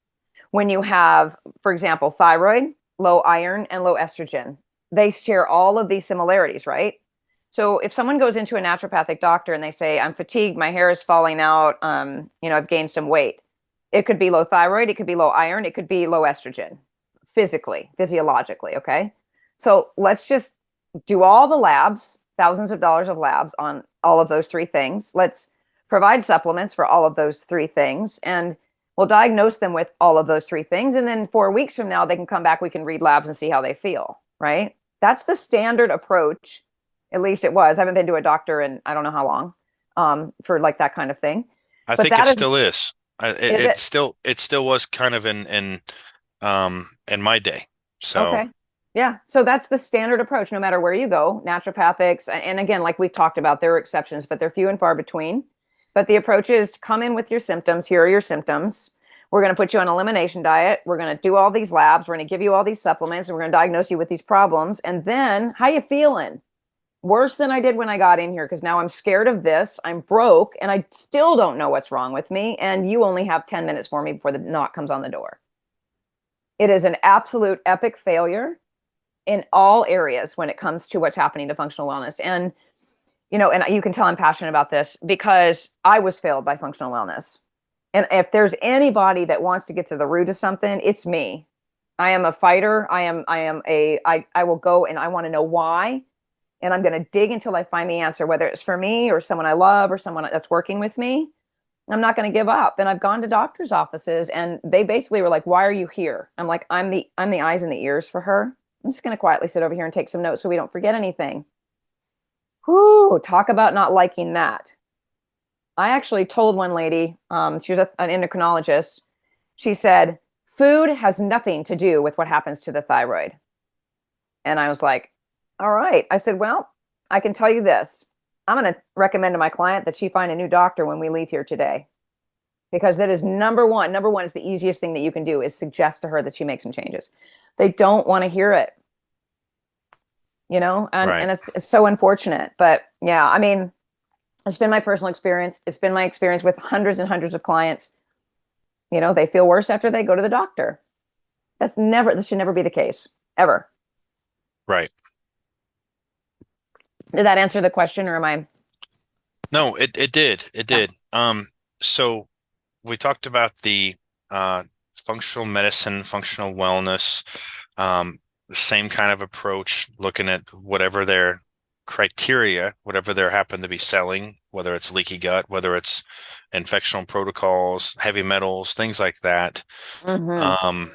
When you have, for example, thyroid, low iron, and low estrogen, they share all of these similarities, right? So if someone goes into a naturopathic doctor and they say, I'm fatigued, my hair is falling out, I've gained some weight, it could be low thyroid, it could be low iron, it could be low estrogen, physically, physiologically, okay? So let's just do all the labs, thousands of dollars of labs on all of those three things. Let's provide supplements for all of those three things. And we'll diagnose them with all of those three things. And then 4 weeks from now, they can come back. We can read labs and see how they feel, right? That's the standard approach. At least it was. I haven't been to a doctor in I don't know how long for like that kind of thing. I But think it that still is. is it. It still was kind of in my day. So Okay. Yeah. So that's the standard approach, no matter where you go. Naturopathics, and again, like we've talked about, there are exceptions, but they're few and far between. But the approach is to come in with your symptoms. Here are your symptoms. We're going to put you on an elimination diet. We're going to do all these labs. We're going to give you all these supplements, and we're going to diagnose you with these problems. And then, how you feeling? Worse than I did when I got in here because now I'm scared of this. I'm broke, and I still don't know what's wrong with me. And you only have 10 minutes for me before the knock comes on the door. It is an absolute epic failure in all areas when it comes to what's happening to functional wellness. And and you can tell I'm passionate about this because I was failed by functional wellness. And if there's anybody that wants to get to the root of something, it's me. I am a fighter. I will go and I want to know why. And I'm going to dig until I find the answer, whether it's for me or someone I love or someone that's working with me. I'm not going to give up. And I've gone to doctors' offices and they basically were like, "Why are you here?" I'm like, I'm the eyes and the ears for her. I'm just going to quietly sit over here and take some notes so we don't forget anything. Whoo, talk about not liking that. I actually told one lady, she was an endocrinologist. She said, "Food has nothing to do with what happens to the thyroid." And I was like, "All right." I said, "Well, I can tell you this. I'm going to recommend to my client that she find a new doctor when we leave here today because that is number one. Number one is the easiest thing that you can do is suggest to her that she make some changes. They don't want to hear it, and right, it's so unfortunate. But yeah, I mean, it's been my personal experience. It's been my experience with hundreds and hundreds of clients. They feel worse after they go to the doctor. This should never be the case, ever. right. Did that answer the question or am I? No, it did. It Yeah. did. So we talked about the uh, functional medicine, functional wellness, the same kind of approach, looking at whatever their criteria, whatever they happen to be selling, whether it's leaky gut, whether it's infectional protocols, heavy metals, things like that. Mm-hmm. Um,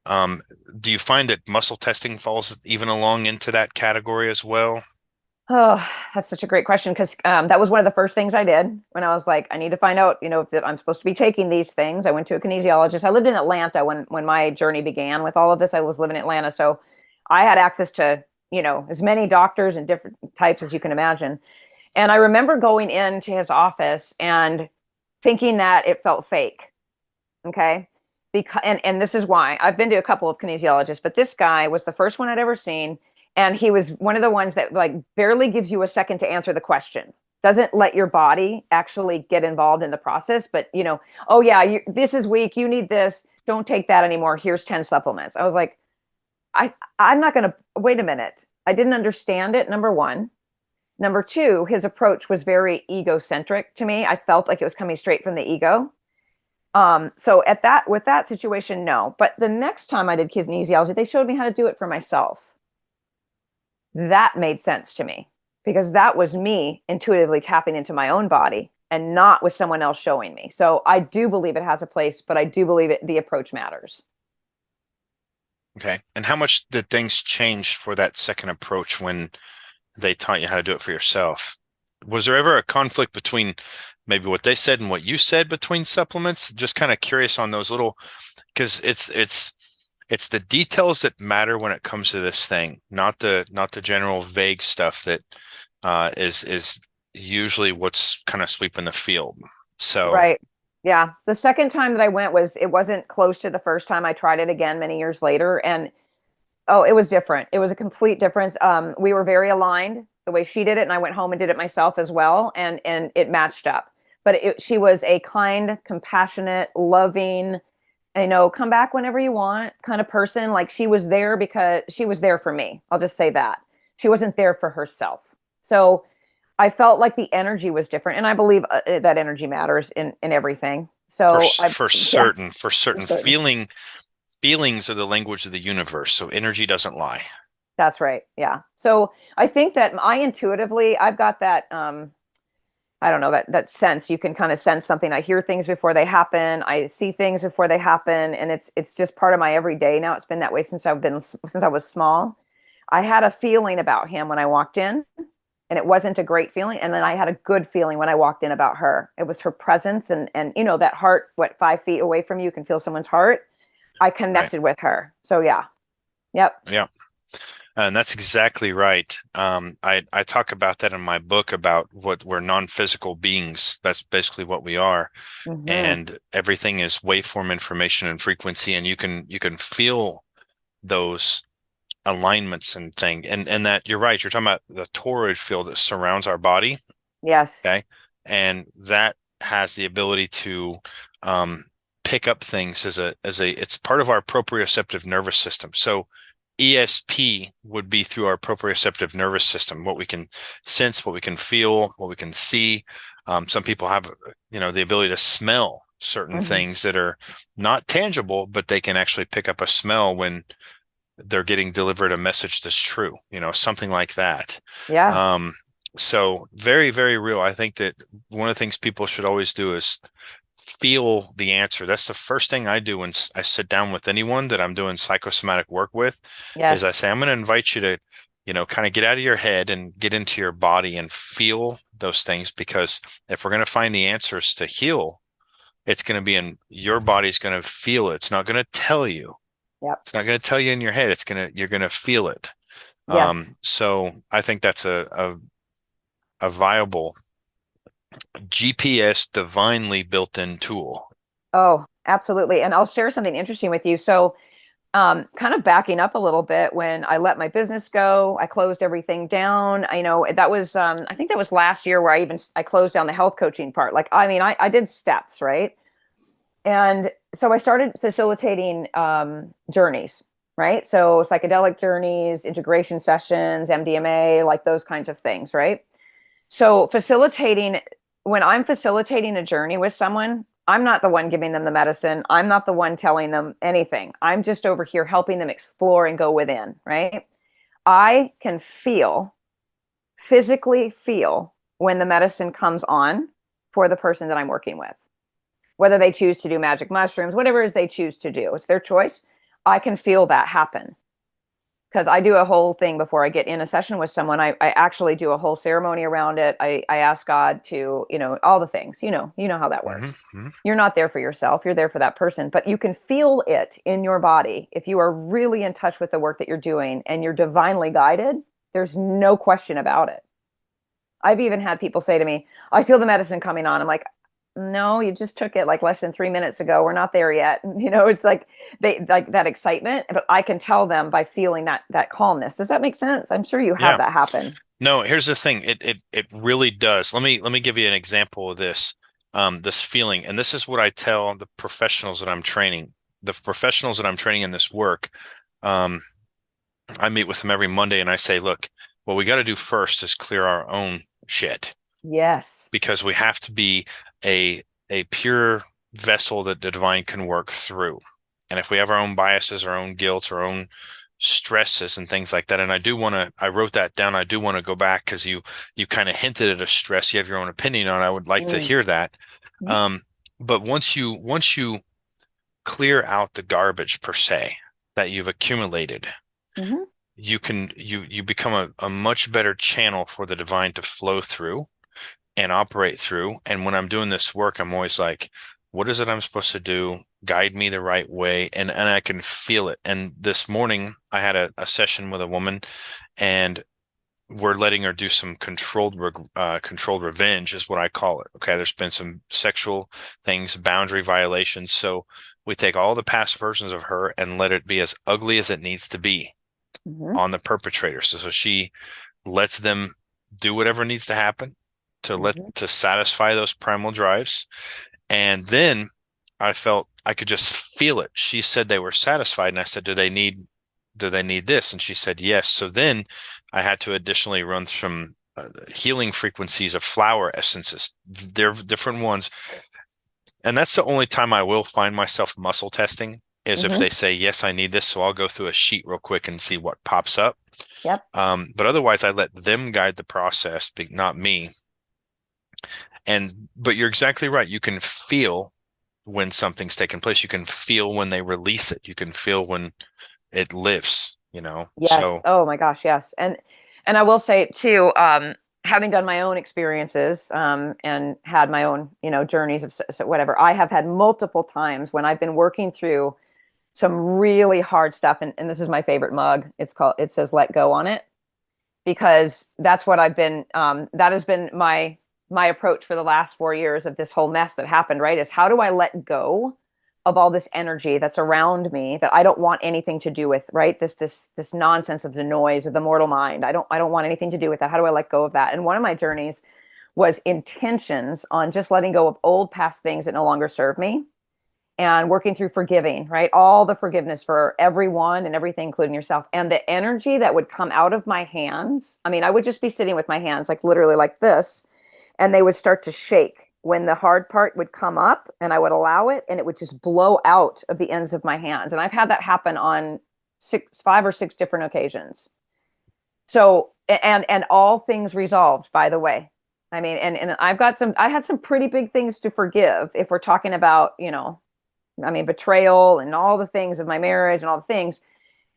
um, do you find that muscle testing falls even along into that category as well? Oh, that's such a great question because that was one of the first things I did when I was like, I need to find out, if I'm supposed to be taking these things. I went to a kinesiologist. I lived in Atlanta when my journey began with all of this. I was living in Atlanta, so I had access to, as many doctors and different types as you can imagine. And I remember going into his office and thinking that it felt fake. Okay. Because and this is why I've been to a couple of kinesiologists, but this guy was the first one I'd ever seen. And he was one of the ones that like barely gives you a second to answer the question. Doesn't let your body actually get involved in the process, but oh yeah, this is weak. You need this. Don't take that anymore. Here's 10 supplements. I was like, I'm not going to wait a minute. I didn't understand it. Number one. Number two, his approach was very egocentric to me. I felt like it was coming straight from the ego. So with that situation, no. But the next time I did kinesiology, they showed me how to do it for myself. That made sense to me because that was me intuitively tapping into my own body and not with someone else showing me. So I do believe it has a place, but I do believe the approach matters. Okay. And how much did things change for that second approach when they taught you how to do it for yourself? Was there ever a conflict between maybe what they said and what you said between supplements? Just kind of curious on those little, because it's the details that matter when it comes to this thing, not the general vague stuff that is usually what's kind of sweeping the field. So, Right. Yeah. The second time that I went was it wasn't close to the first time. I tried it again many years later, and oh, it was different. It was a complete difference. We were very aligned the way she did it, and I went home and did it myself as well, and it matched up. But she was a kind, compassionate, loving, come back whenever you want kind of person. Like she was there because she was there for me. I'll just say that. She wasn't there for herself. So I felt like the energy was different, and I believe that energy matters in everything. So I, for yeah, certain, for for certain, certain. feelings are the language of the universe. So energy doesn't lie. That's right. Yeah. So I think that I intuitively, I've got that, I don't know, that sense. You can kind of sense something. I hear things before they happen. I see things before they happen, and it's just part of my everyday now. It's been that way since I was small. I had a feeling about him when I walked in, and it wasn't a great feeling. And then I had a good feeling when I walked in about her. It was her presence, and that heart, what, 5 feet away from you, you can feel someone's heart. I Right. connected with her. So yeah. Yep. Yeah. And that's exactly right. I talk about that in my book about what we're non-physical beings. That's basically what we are. Hmm. And everything is waveform information and frequency, and you can feel those alignments and thing. And that you're right. You're talking about the toroid field that surrounds our body. Yes. Okay. And that has the ability to um, pick up things it's part of our proprioceptive nervous system. So ESP would be through our proprioceptive nervous system, what we can sense, what we can feel, what we can see. Some people have, the ability to smell certain Hmm. things that are not tangible, but they can actually pick up a smell when they're getting delivered a message that's true, something like that. Yeah. Um, so very, very real. I think that one of the things people should always do is feel the answer. That's the first thing I do when I sit down with anyone that I'm doing psychosomatic work with, is I Yes. say, I'm going to invite you to, kind of get out of your head and get into your body and feel those things. Because if we're going to find the answers to heal, it's going to be in your body's going to feel it. It's not going to tell you. Yep. It's not going to tell you in your head. You're going to feel it. Yes. So I think that's a viable GPS divinely built-in tool. Oh, absolutely. And I'll share something interesting with you. So, kind of backing up a little bit, when I let my business go, I closed everything down. I know that was, I think that was last year where I closed down the health coaching part. Like, I mean, I did steps, right? And so I started facilitating journeys, right? So psychedelic journeys, integration sessions, MDMA, like those kinds of things, right? So when I'm facilitating a journey with someone, I'm not the one giving them the medicine. I'm not the one telling them anything. I'm just over here helping them explore and go within, right? I can physically feel when the medicine comes on for the person that I'm working with, whether they choose to do magic mushrooms, whatever it is they choose to do. It's their choice. I can feel that happen because I do a whole thing before I get in a session with someone. I actually do a whole ceremony around it. I ask God to, all the things, you know how that Hmm. works. You're not there for yourself, you're there for that person, but you can feel it in your body. If you are really in touch with the work that you're doing and you're divinely guided, there's no question about it. I've even had people say to me, I feel the medicine coming on. I'm like, no, you just took it like less than 3 minutes ago. We're not there yet. It's like they like that excitement, but I can tell them by feeling that calmness. Does that make sense? I'm sure you have Yeah. that happen. No, here's the thing. It really does. Let me give you an example of this. This feeling, and this is what I tell the professionals that I'm training. The professionals that I'm training in this work, um, I meet with them every Monday and I say, look, what we got to do first is clear our own shit, Yes. because we have to be a pure vessel that the divine can work through. And if we have our own biases, our own guilt, our own stresses and things like that, and I wrote that down. I do want to go back because you kind of hinted at a stress. You have your own opinion on. I would like to Mm-hmm. hear that. Um, but once you clear out the garbage per se that you've accumulated, Mm-hmm. you become a much better channel for the divine to flow through. and operate through. And when I'm doing this work, I'm always like, what is it I'm supposed to do? Guide me the right way. And I can feel it. And this morning I had a session with a woman, and we're letting her do some controlled revenge is what I call it. Okay. There's been some sexual things, boundary violations. So we take all the past versions of her and let it be as ugly as it needs to be Mm-hmm. on the perpetrator. So she lets them do whatever needs to happen Mm-hmm. to satisfy those primal drives. And then I felt I could just feel it. She said they were satisfied, and I said, do they need this? And she said yes. So then I had to additionally run some healing frequencies of flower essences. They're different ones. And that's the only time I will find myself muscle testing is if Mm-hmm. they say, yes, I need this. So I'll go through a sheet real quick and see what pops up. Yep. But otherwise, I let them guide the process, not me. But you're exactly right. You can feel when something's taking place. You can feel when they release it. You can feel when it lifts, you know? Yes. So Oh my gosh, yes. And I will say too, having done my own experiences, and had my own, journeys of whatever, I have had multiple times when I've been working through some really hard stuff, and this is my favorite mug. It says let go on it, because that's what I've been, that has been my approach for the last 4 years of this whole mess that happened, right? Is how do I let go of all this energy that's around me that I don't want anything to do with, right? This nonsense of the noise of the mortal mind. I don't want anything to do with that. How do I let go of that? And one of my journeys was intentions on just letting go of old past things that no longer serve me, and working through forgiving, right? All the forgiveness for everyone and everything, including yourself. And the energy that would come out of my hands. I mean, I would just be sitting with my hands, like literally like this, and they would start to shake when the hard part would come up, and I would allow it, and it would just blow out of the ends of my hands. And I've had that happen on 5 or 6 different occasions. So, and all things resolved, by the way. I mean, and I had some pretty big things to forgive if we're talking about, I mean, betrayal and all the things of my marriage and all the things.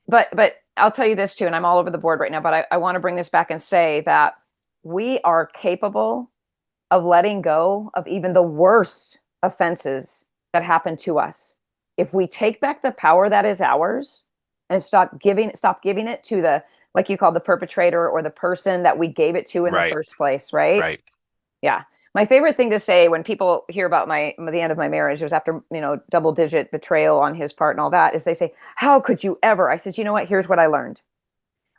But I'll tell you this too, and I'm all over the board right now, but I want to bring this back and say that we are capable of letting go of even the worst offenses that happen to us. If we take back the power that is ours and stop giving it to the, like you call the perpetrator or the person that we gave it to in the right, first place, right? right. Yeah. My favorite thing to say when people hear about the end of my marriage, it was after, double digit betrayal on his part and all that, is they say, "How could you ever?" I said, "You know what? Here's what I learned.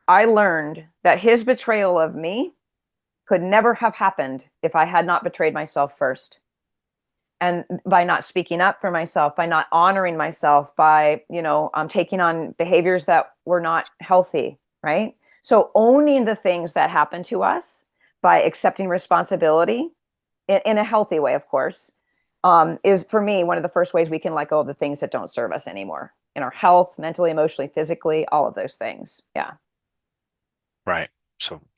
I learned that his betrayal of me could never have happened if I had not betrayed myself first. And by not speaking up for myself, by not honoring myself, by, taking on behaviors that were not healthy, right? So owning the things that happen to us by accepting responsibility in a healthy way, of course, is for me one of the first ways we can let go of the things that don't serve us anymore in our health, mentally, emotionally, physically, all of those things. Yeah. Right.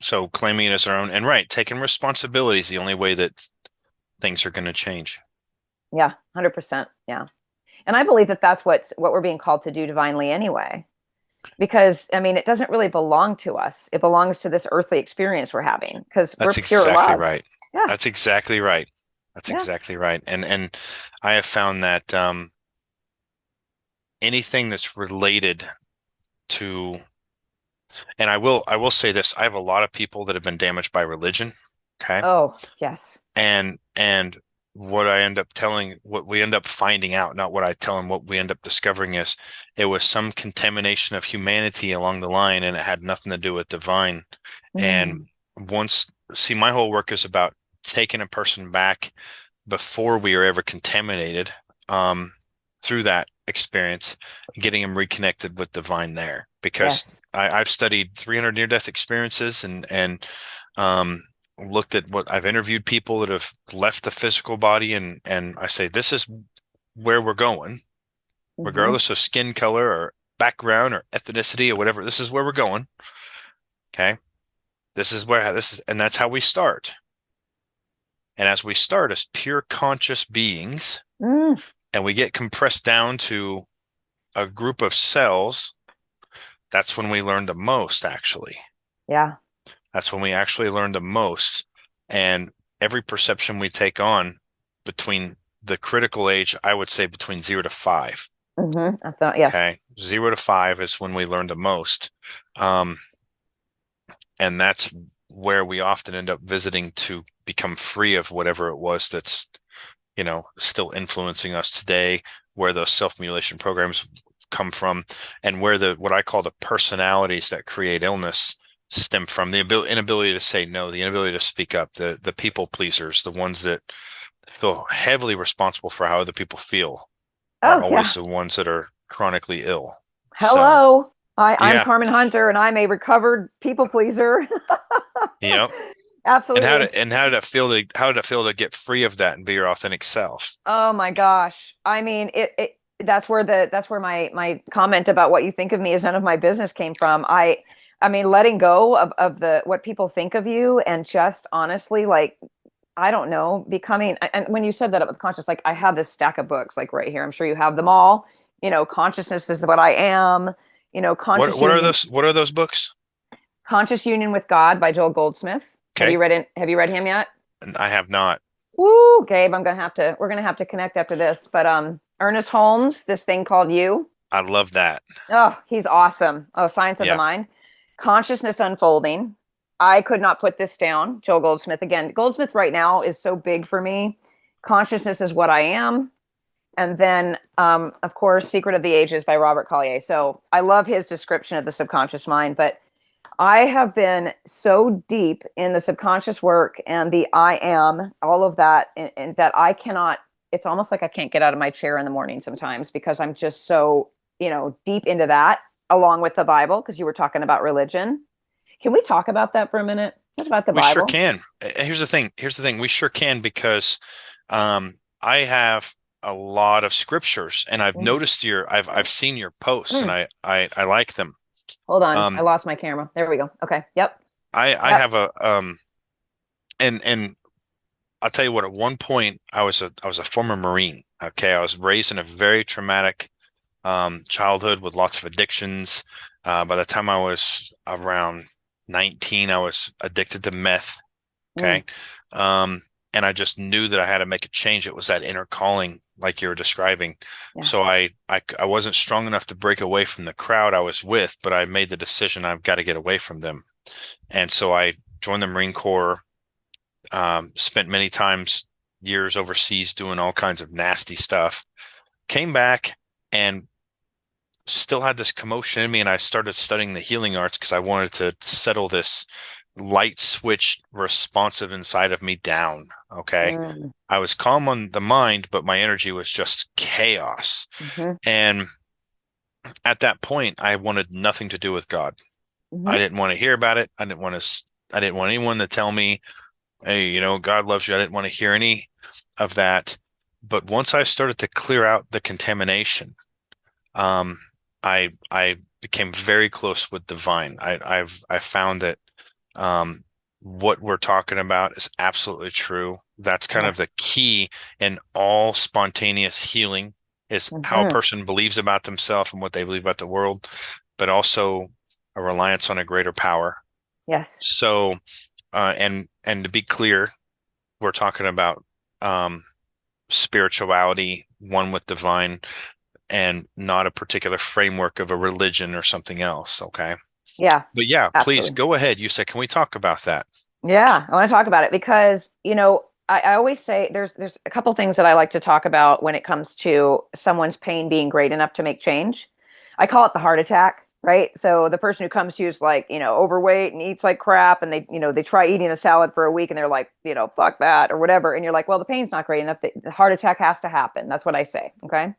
So claiming it as our own and right, taking responsibility is the only way that things are going to change. Yeah. 100%. Yeah. And I believe that that's what we're being called to do divinely anyway, because I mean, it doesn't really belong to us. It belongs to this earthly experience we're having because we're That's pure exactly love. right. Yeah. That's exactly right. That's Yeah. exactly right. And I have found that anything that's related to and I will say this, I have a lot of people that have been damaged by religion. Okay. Oh, yes. And what we end up finding out, not what I tell them, what we end up discovering is it was some contamination of humanity along the line, and it had nothing to do with divine. And Mm. see, my whole work is about taking a person back before we are ever contaminated, um, through that experience, getting them reconnected with divine there. Because Yes. I've studied 300 near-death experiences um, looked at what I've interviewed people that have left the physical body, and I say this is where we're going, Hmm. regardless of skin color or background or ethnicity or whatever. This is where we're going. Okay, and that's how we start. And as we start as pure conscious beings, Mm. and we get compressed down to a group of cells, that's when we learn the most, actually. Yeah. That's when we actually learn the most. And every perception we take on between the critical age, I would say between 0 to 5. I thought, yes. Okay. 0 to 5 is when we learn the most. Um, and that's where we often end up visiting to become free of whatever it was that's, still influencing us today, where those self-mutilation programs come from, and where the what I call the personalities that create illness stem from the inability to say no, the inability to speak up, the people pleasers, the ones that feel heavily responsible for how other people feel are Oh, always yeah. the ones that are chronically ill. So, Hello. I'm yeah, Carmen Hunter, and I'm a recovered people pleaser. yep. And Absolutely. how did it feel to get free of that and be your authentic self? Oh my gosh. I mean, that's where my comment about what you think of me is none of my business came from. I mean, letting go of the what people think of you and just honestly, like, I don't know, becoming, and when you said that with conscious, like I have this stack of books like right here. I'm sure you have them all. Consciousness is what I am, conscious union, What are those books? conscious union with God by Joel Goldsmith. Okay. Have you read him yet? I have not. Woo, Gabe, we're gonna have to connect after this. But Ernest Holmes, this thing called You. I love that. Oh, he's awesome. Oh, Science of the Yeah. Mind. Consciousness Unfolding. I could not put this down. Joel Goldsmith again. Goldsmith right now is so big for me. Consciousness is what I am. And then, of course, Secret of the Ages by Robert Collier. So I love his description of the subconscious mind, but I have been so deep in the subconscious work and the I am, all of that, and that I cannot, it's almost like I can't get out of my chair in the morning sometimes because I'm just so, deep into that, along with the Bible, because you were talking about religion. Can we talk about that for a minute? Talk about the We sure Bible. can. Here's the thing. Here's the thing. We sure can because I have a lot of scriptures, and Mm. I've seen your posts, and Mm. I like them. Hold on. I Um, lost my camera. There we go. Okay. Yep. I Yep. have and I'll tell you what. At one point, I was a former Marine. Okay, I was raised in a very traumatic childhood with lots of addictions. By the time I was around 19, I was addicted to meth. Mm. Okay. Um, and I just knew that I had to make a change. It was that inner calling, like you were describing. Yeah. So I wasn't strong enough to break away from the crowd I was with, but I made the decision I've got to get away from them. And so I joined the Marine Corps, spent many times years overseas doing all kinds of nasty stuff, came back and still had this commotion in me. And I started studying the healing arts because I wanted to settle this light switch responsive inside of me down. Okay. Mm. I was calm on the mind, but my energy was just chaos. Hmm. And at that point, I wanted nothing to do with God. I Hmm. didn't want to hear about it. I didn't want anyone to tell me, hey, God loves you. I didn't want to hear any of that. But once I started to clear out the contamination, um, I became very close with divine. I found that um, what we're talking about is absolutely true. That's kind Yeah. of the key in all spontaneous healing is how a Hmm. person believes about themselves and what they believe about the world, but also a reliance on a greater power. Yes. So, and to be clear, we're talking about um, spirituality, one with divine, and not a particular framework of a religion or something else. Okay. Yeah. But yeah, please Absolutely. go ahead. You said, can we talk about that? Yeah, I want to talk about it because, I always say there's a couple things that I like to talk about when it comes to someone's pain being great enough to make change. I call it the heart attack, right? So the person who comes to you is like, overweight and eats like crap, and they try eating a salad for a week and they're like, fuck that or whatever. And you're like, well, the pain's not great enough. The heart attack has to happen. That's what I say. Okay.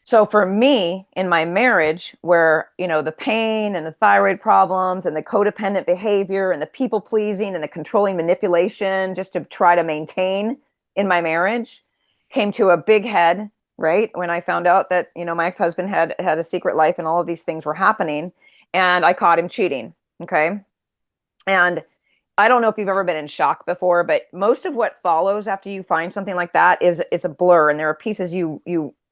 So for me in my marriage, where, the pain and the thyroid problems and the codependent behavior and the people pleasing and the controlling manipulation just to try to maintain in my marriage came to a big head, right? When I found out that, my ex-husband had a secret life and all of these things were happening and I caught him cheating. Okay. And I don't know if you've ever been in shock before, but most of what follows after you find something like that is a blur, and there are pieces you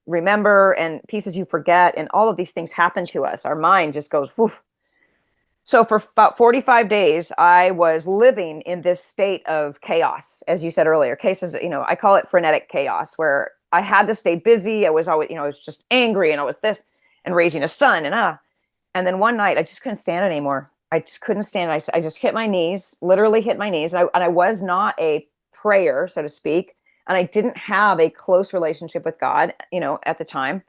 remember and pieces you forget, and all of these things happen to us. Our mind just goes woof. So for about 45 days, I was living in this state of chaos, as you said earlier. Cases, I call it frenetic chaos, where I had to stay busy. I was always, I was just angry, and I was this, and raising a son, and then one night I just couldn't stand it anymore. I just couldn't stand it. I just hit my knees, literally hit my knees, and I was not a prayer, so to speak, and I didn't have a close relationship with God, at the time.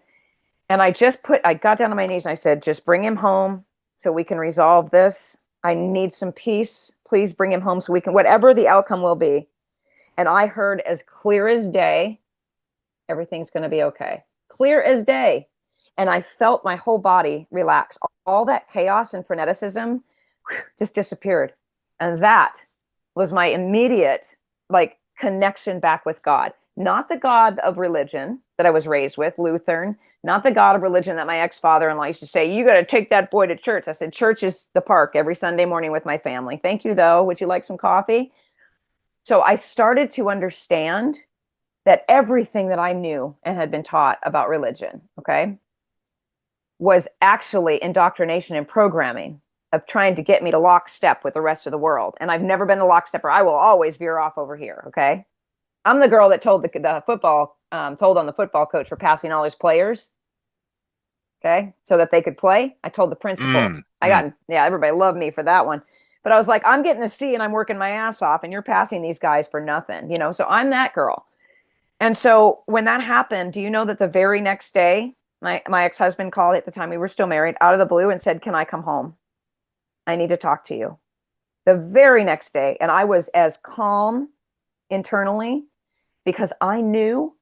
And I got down on my knees and I said, just bring him home so we can resolve this. I need some peace. Please bring him home so we can, whatever the outcome will be. And I heard as clear as day, everything's going to be okay. Clear as day. And I felt my whole body relax. All that chaos and freneticism just disappeared. And that was my immediate connection back with God. Not the God of religion that I was raised with, Lutheran, not the God of religion that my ex-father-in-law used to say, you got to take that boy to church. I said, church is the park every Sunday morning with my family. Thank you, though. Would you like some coffee? So I started to understand that everything that I knew and had been taught about religion, okay, was actually indoctrination and programming of trying to get me to lockstep with the rest of the world. And I've never been a lockstepper. I will always veer off over here, okay? I'm the girl that told the football, told on the football coach for passing all his players, okay, so that they could play. I told the principal. Mm, I mm. got, yeah, everybody loved me for that one. But I was like, I'm getting a C and I'm working my ass off, and you're passing these guys for nothing, So I'm that girl. And so when that happened, do you know that the very next day, my ex-husband called at the time we were still married out of the blue and said, can I come home? I need to talk to you. The very next day. And I was as calm internally because I knew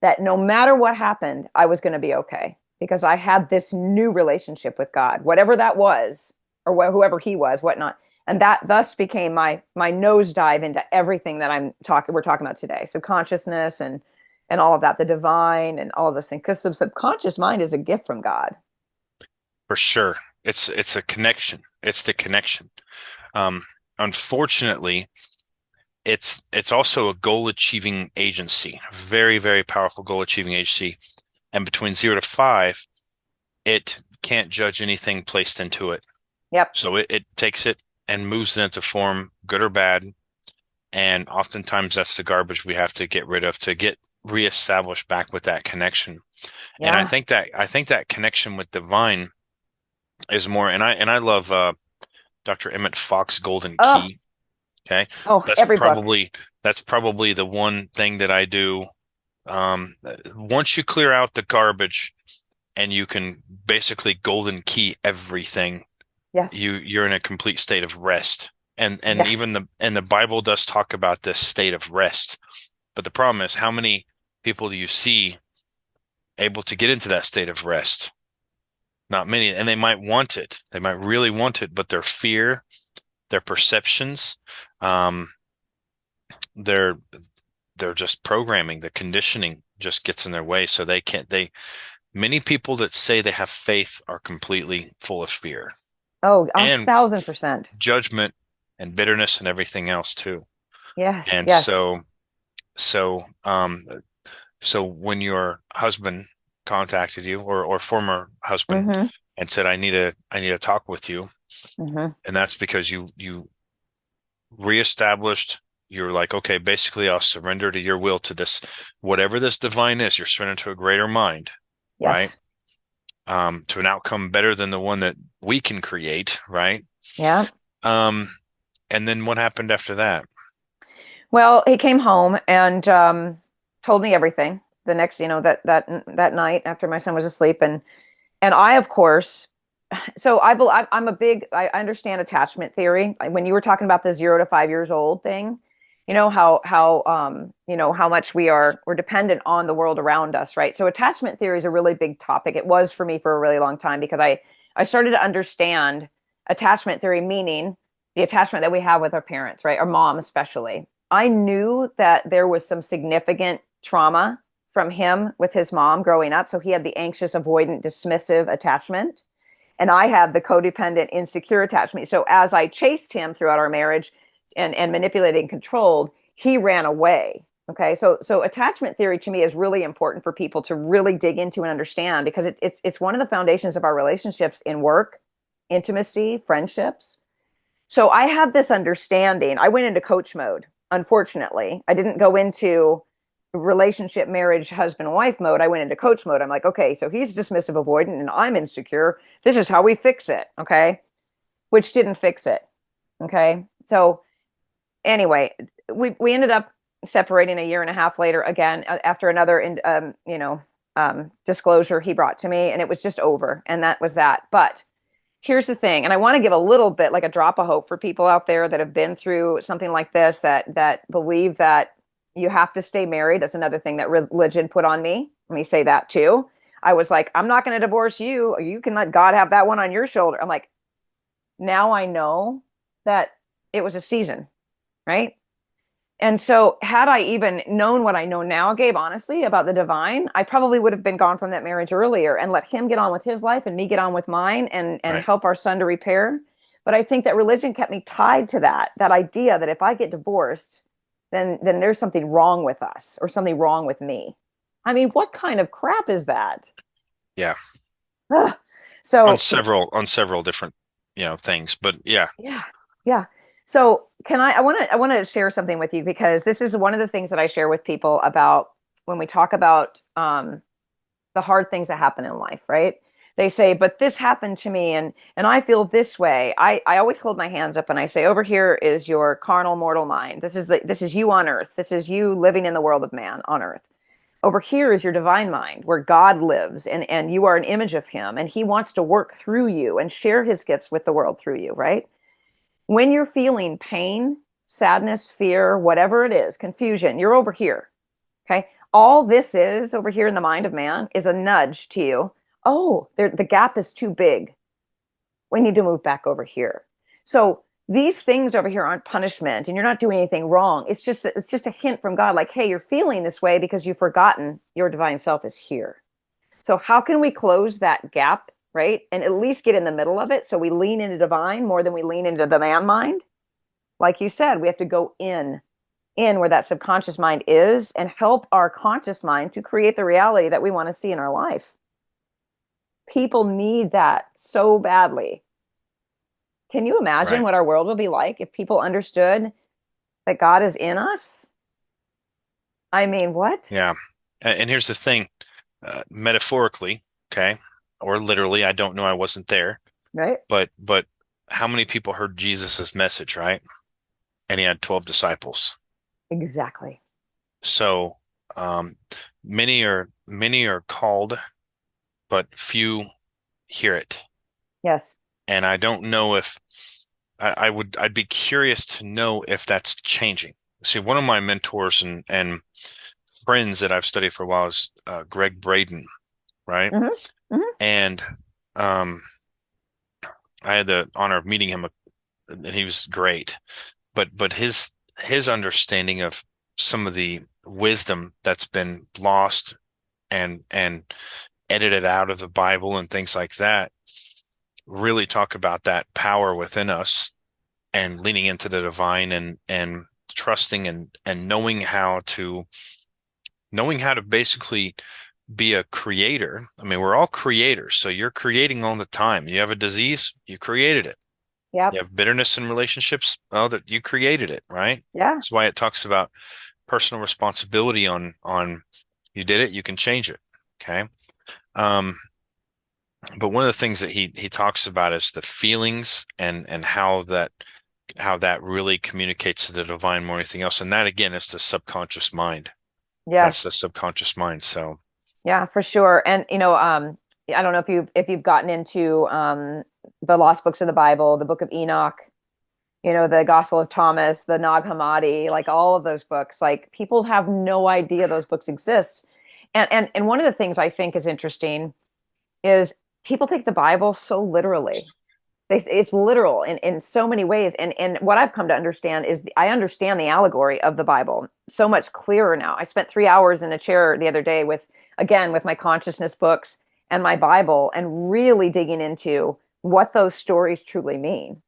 that no matter what happened, I was going to be okay because I had this new relationship with God, whatever that was, or whoever he was, whatnot. And that thus became my nosedive into everything that we're talking about today. Subconsciousness and all of that, the divine and all of this thing. Because the subconscious mind is a gift from God. For sure. It's a connection. It's the connection. Um, Unfortunately, it's also a goal achieving agency, very, very powerful goal achieving agency. And between 0 to 5, it can't judge anything placed into it. Yep. So it takes it and moves it into form, good or bad. And oftentimes that's the garbage we have to get rid of to get reestablished back with that connection. And I Yeah. think that connection with divine is more, and I love Dr. Emmett Fox Golden Oh, Key. Okay. oh, That's every book. probably that's probably the one thing that I do. Once you clear out the garbage and you can basically golden key everything, Yes. you're in a complete state of rest. And Yes. even the Bible does talk about this state of rest. But the problem is, how many people do you see able to get into that state of rest? Not many, and they might want it. They might really want it, but their fear, their perceptions, um, their they're just programming, the conditioning just gets in their way. So they can't, many people that say they have faith are completely full of fear Oh, a and thousand percent. judgment and bitterness and everything else too. Yes. And Yes. so, so when your husband contacted you or former husband Mm-hmm. and said, I need to talk with you. Mm-hmm. And that's because you reestablished, you're like, okay, basically I'll surrender to your will, to this, whatever this divine is, you're surrendering to a greater mind, right? Yes. To an outcome better than the one that we can create, right? Yeah. Um, and then what happened after that? Well, he came home and told me everything the next, that night after my son was asleep, and I, of course, so I'm a big, I understand attachment theory. Like, when you were talking about the 0 to 5 years old thing, how much we're dependent on the world around us, right? So attachment theory is a really big topic. It was for me for a really long time because I started to understand attachment theory, meaning the attachment that we have with our parents, right? Our mom especially. I knew that there was some significant trauma from him with his mom growing up. So he had the anxious, avoidant, dismissive attachment. And I had the codependent, insecure attachment. So as I chased him throughout our marriage and manipulated and controlled, he ran away. Okay. So attachment theory to me is really important for people to really dig into and understand because it's one of the foundations of our relationships in work. intimacy, friendships. So I had this understanding. I went into coach mode. Unfortunately, I didn't go into relationship, marriage, husband and wife mode. I went into coach mode. I'm like, okay, so he's dismissive, avoidant, and I'm insecure. This is how we fix it. Okay. Which didn't fix it. Okay. So anyway, we ended up separating a year and a half later again after another, disclosure he brought to me, and it was just over. And that was that. But here's the thing, and I want to give a little bit like a drop of hope for people out there that have been through something like this, that believe that you have to stay married. That's another thing that religion put on me. Let me say that too. I was like, I'm not going to divorce you. You can let God have that one on your shoulder. I'm like, now I know that it was a season, right? And so, had I even known what I know now, Gabe, honestly, about the divine, I probably would have been gone from that marriage earlier and let him get on with his life and me get on with mine, and Right. help our son to repair. But I think that religion kept me tied to that idea that if I get divorced, then there's something wrong with us or something wrong with me. I mean, what kind of crap is that? Yeah. Ugh. On So several different, things. But yeah. yeah, yeah. So can I want to share something with you, because this is one of the things that I share with people about when we talk about the hard things that happen in life, right? They say, but this happened to me, and I feel this way. I always hold my hands up and I say, over here is your carnal mortal mind. This is you on earth. This is you living in the world of man on earth. Over here is your divine mind where God lives, and you are an image of him, and he wants to work through you and share his gifts with the world through you, right? When you're feeling pain, sadness, fear, whatever it is, confusion, you're over here. Okay. All this is over here in the mind of man is a nudge to you. Oh, the gap is too big. We need to move back over here. So these things over here aren't punishment, and you're not doing anything wrong. It's just a hint from God, like, hey, you're feeling this way because you've forgotten your divine self is here. So how can we close that gap, right? And at least get in the middle of it, so we lean into divine more than we lean into the man mind. Like you said, we have to go in where that subconscious mind is, and help our conscious mind to create the reality that we want to see in our life. People need that so badly. Can you imagine Right. what our world would be like if people understood that God is in us? I mean, what? Yeah. And here's the thing, metaphorically, okay, or literally, I don't know, I wasn't there, Right? but how many people heard Jesus's message, right? And he had 12 disciples. Exactly. So, um, many are called, but few hear it. Yes. And I don't know if I'd be curious to know if that's changing. See, one of my mentors and friends that I've studied for a while is Greg Braden, right? Hmm. Hmm. And um, I had the honor of meeting him, and he was great. But his understanding of some of the wisdom that's been lost and edited out of the Bible and things like that really talk about that power within us and leaning into the divine and trusting and knowing how to basically be a creator. I mean, we're all creators, so you're creating all the time. You have a disease, you created it. You Yep. have bitterness in relationships, oh, that you created it, right? Yeah. That's why it talks about personal responsibility on you did it, you can change it. Okay. Um, but one of the things that he talks about is the feelings and how that really communicates to the divine more than anything else. And that again is the subconscious mind. That's the Yes. subconscious mind. So Yeah, for sure. And I don't know if you've gotten into the lost books of the Bible, the Book of Enoch, the Gospel of Thomas, the Nag Hammadi, like all of those books. Like, people have no idea those books exist. And one of the things I think is interesting is people take the Bible so literally. It's literal in so many ways. And what I've come to understand is I understand the allegory of the Bible so much clearer now. I spent 3 hours in a chair the other day with my consciousness books and my Bible, and really digging into what those stories truly mean,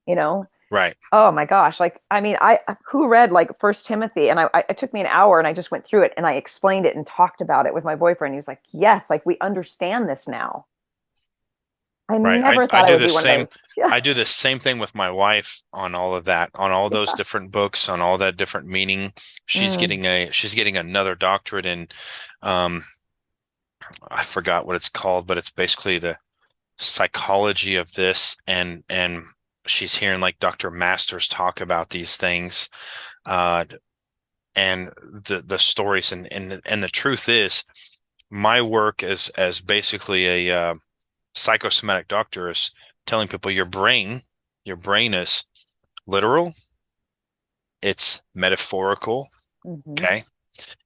you know? right. Oh my gosh. Like, I mean, I who read like First Timothy, and it took me an hour and I just went through it and I explained it and talked about it with my boyfriend. He was like, yes, like we understand this now. I Right. never I thought I do would the be one of same. those. Yeah. I do the same thing with my wife on all of that, on all those Yeah. different books, on all that different meaning. Mm, She's getting another doctorate in, um, I forgot what it's called, but it's basically the psychology of this, and she's hearing like Dr. Masters talk about these things, uh, and the stories, and the truth is, my work as basically a psychosomatic doctor is telling people your brain is literal, it's metaphorical, hmm okay,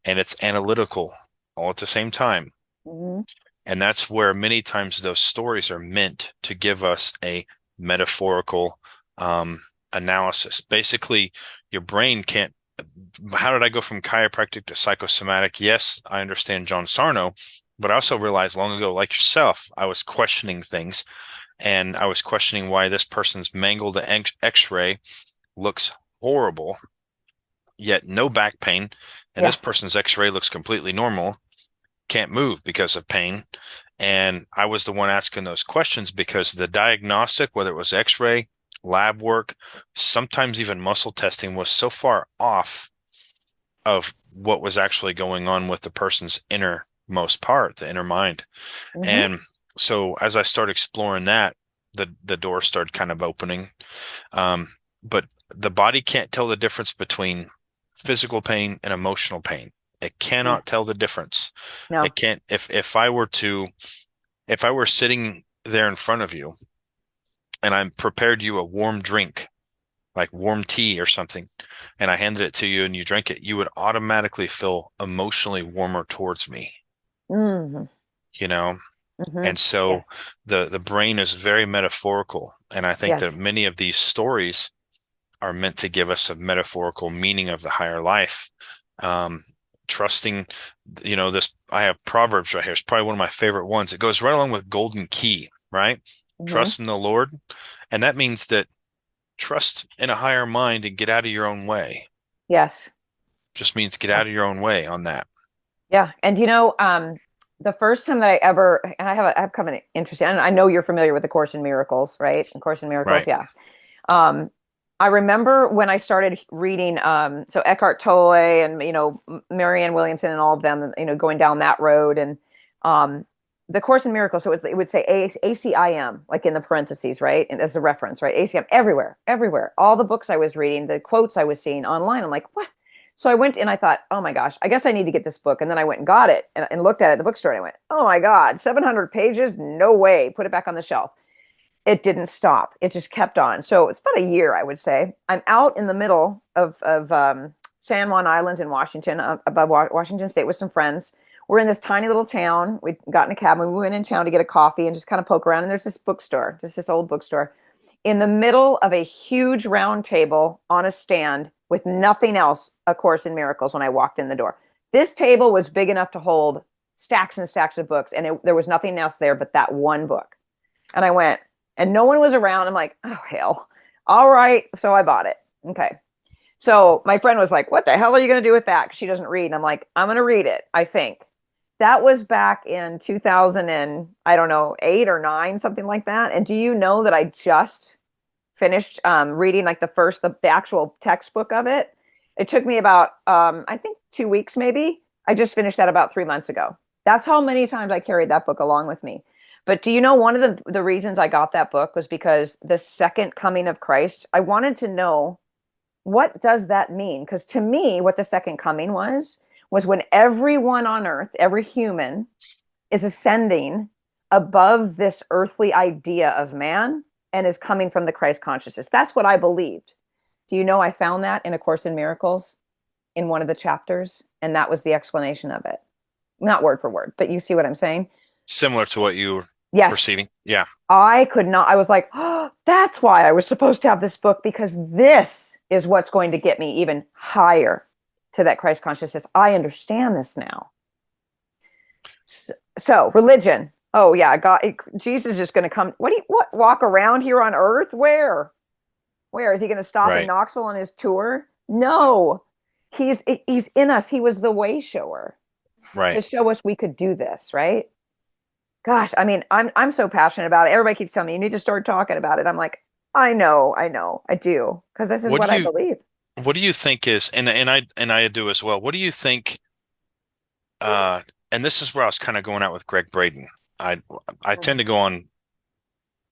and it's analytical all at the same time. hmm And that's where many times those stories are meant to give us a metaphorical analysis. Basically, your brain can't. How did I go from chiropractic to psychosomatic? Yes, I understand John Sarno, but I also realized long ago, like yourself, I was questioning things, and I was questioning why this person's mangled X-ray looks horrible, yet no back pain, and this Yes. person's X-ray looks completely normal, can't move because of pain. And I was the one asking those questions because the diagnostic, whether it was X-ray, lab work, sometimes even muscle testing, was so far off of what was actually going on with the person's innermost part, the inner mind. hmm And so as I started exploring that, the door started kind of opening. Um, but the body can't tell the difference between physical pain and emotional pain. It Yeah. cannot tell the difference. No. It can't. If I were sitting there in front of you and I prepared you a warm drink, like warm tea or something, and I handed it to you and you drank it, you would automatically feel emotionally warmer towards me, hmm you know? hmm And so Yes. the brain is very metaphorical. And I think that Yes. many of these stories are meant to give us a metaphorical meaning of the higher life. Um, Trusting, this, I have Proverbs right here. It's probably one of my favorite ones. It goes right along with golden key, right? hmm Trust in the Lord. And that means that trust in a higher mind and get out of your own way. Yes. Just means get Yeah. out of your own way on that. Yeah. And the first time that I ever, and I have kind of an interesting, and I know you're familiar with the Course in Miracles, right? Course in Miracles. Right. Yeah. Um, I remember when I started reading, so Eckhart Tolle and, Marianne Williamson and all of them, going down that road and, um, the Course in Miracles. So it would say ACIM, like in the parentheses, right? And as a reference, right? ACIM everywhere, everywhere. All the books I was reading, the quotes I was seeing online. I'm like, what? So I went and I thought, oh my gosh, I guess I need to get this book. And then I went and got it and looked at it at the bookstore and I went, oh my God, 700 pages? No way. Put it back on the shelf. It didn't stop. It just kept on. So it's about a year, I would say. I'm out in the middle of San Juan Islands in Washington, above Washington State, with some friends. We're in this tiny little town. We got in a cab and we went in town to get a coffee and just kind of poke around. And there's this bookstore, just this old bookstore, in the middle of a huge round table on a stand with nothing else, A Course in Miracles, when I walked in the door. This table was big enough to hold stacks and stacks of books, and there was nothing else there but that one book. And I went, and no one was around. I'm like, oh, hell. All right. So I bought it. Okay. So my friend was like, what the hell are you going to do with that? Because she doesn't read. And I'm like, I'm going to read it, I think. That was back in 2000 and I don't know, 8 or 9, something like that. And do you know that I just finished reading like the actual textbook of it? It took me about, I think 2 weeks maybe. I just finished that about 3 months ago. That's how many times I carried that book along with me. But do you know one of the reasons I got that book was because the second coming of Christ, I wanted to know what does that mean? Because to me, what the second coming was when everyone on earth, every human is ascending above this earthly idea of man and is coming from the Christ consciousness. That's what I believed. Do you know I found that in A Course in Miracles in one of the chapters? And that was the explanation of it. Not word for word, but you see what I'm saying? Similar to what you were Yes. perceiving. Yeah. I could not. I was like, oh, that's why I was supposed to have this book because this is what's going to get me even higher to that Christ consciousness. I understand this now. So religion. Oh yeah, God, Jesus is just going to come. What walk around here on earth? Where is he going to stop in Right. Knoxville on his tour? No, he's in us. He was the way shower to Right. show us we could do this, right? Gosh, I mean, I'm so passionate about it. Everybody keeps telling me you need to start talking about it. I'm like, I do, because this is What what do I you believe. what do you think is, and I do as well. What do you think, uh and this is where I was kind of going out with Greg Braden. I I tend Mhm. to go on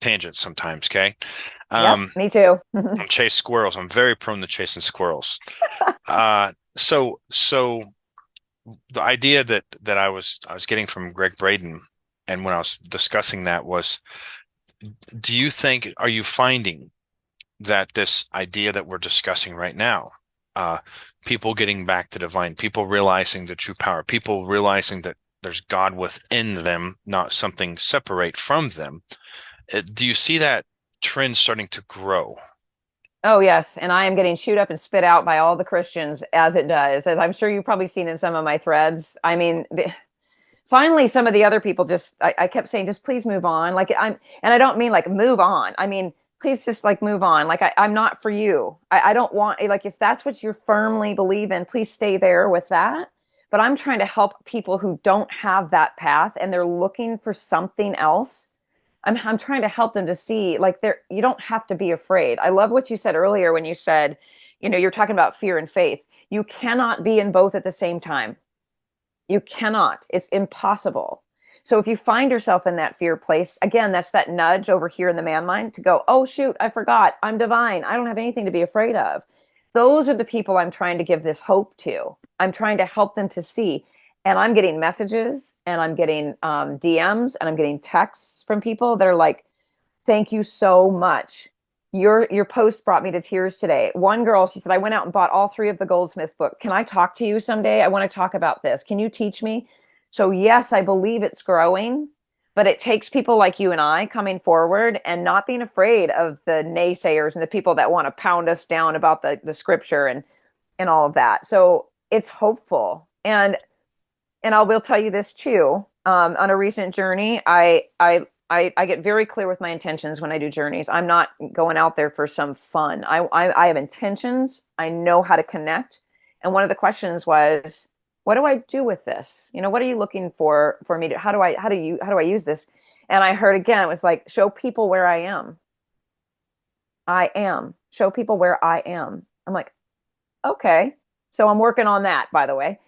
tangents sometimes, okay? Yep, Um me too. I chase squirrels. I'm very prone to chasing squirrels. So the idea that I was getting from Greg Braden, and when I was discussing that was, do you think, are you finding that this idea that we're discussing right now, uh, people getting back to divine, people realizing the true power, people realizing that there's God within them, not something separate from them. Do you see that trend starting to grow? Oh, yes. And I am getting chewed up and spit out by all the Christians as it does, as I'm sure you've probably seen in some of my threads. I mean, finally, some of the other people just, I kept saying, just please move on. Like, and I don't mean like move on. I mean, please just like move on. Like, I'm not for you. I don't want, like, if that's what you firmly believe in, please stay there with that. But I'm trying to help people who don't have that path and they're looking for something else. I'm trying to help them to see like there you don't have to be afraid. I love what you said earlier when you said, you're talking about fear and faith. You cannot be in both at the same time. You cannot. It's impossible. So if you find yourself in that fear place, again, that's that nudge over here in the man mind to go, oh shoot, I forgot. I'm divine. I don't have anything to be afraid of. Those are the people I'm trying to give this hope to. I'm trying to help them to see. And I'm getting messages and I'm getting DMs and I'm getting texts from people that are like, thank you so much. Your post brought me to tears today. One girl, she said, I went out and bought all three of the Goldsmith book. Can I talk to you someday? I want to talk about this. Can you teach me? So yes, I believe it's growing, but it takes people like you and I coming forward and not being afraid of the naysayers and the people that want to pound us down about the scripture and all of that. So it's hopeful. And I will tell you this too. On a recent journey, I get very clear with my intentions when I do journeys. I'm not going out there for some fun. I have intentions. I know how to connect. And one of the questions was, what do I do with this? What are you looking for me to, how do I use this? And I heard again, it was like, show people where I am. I am. Show people where I am. I'm like, okay. So I'm working on that, by the way.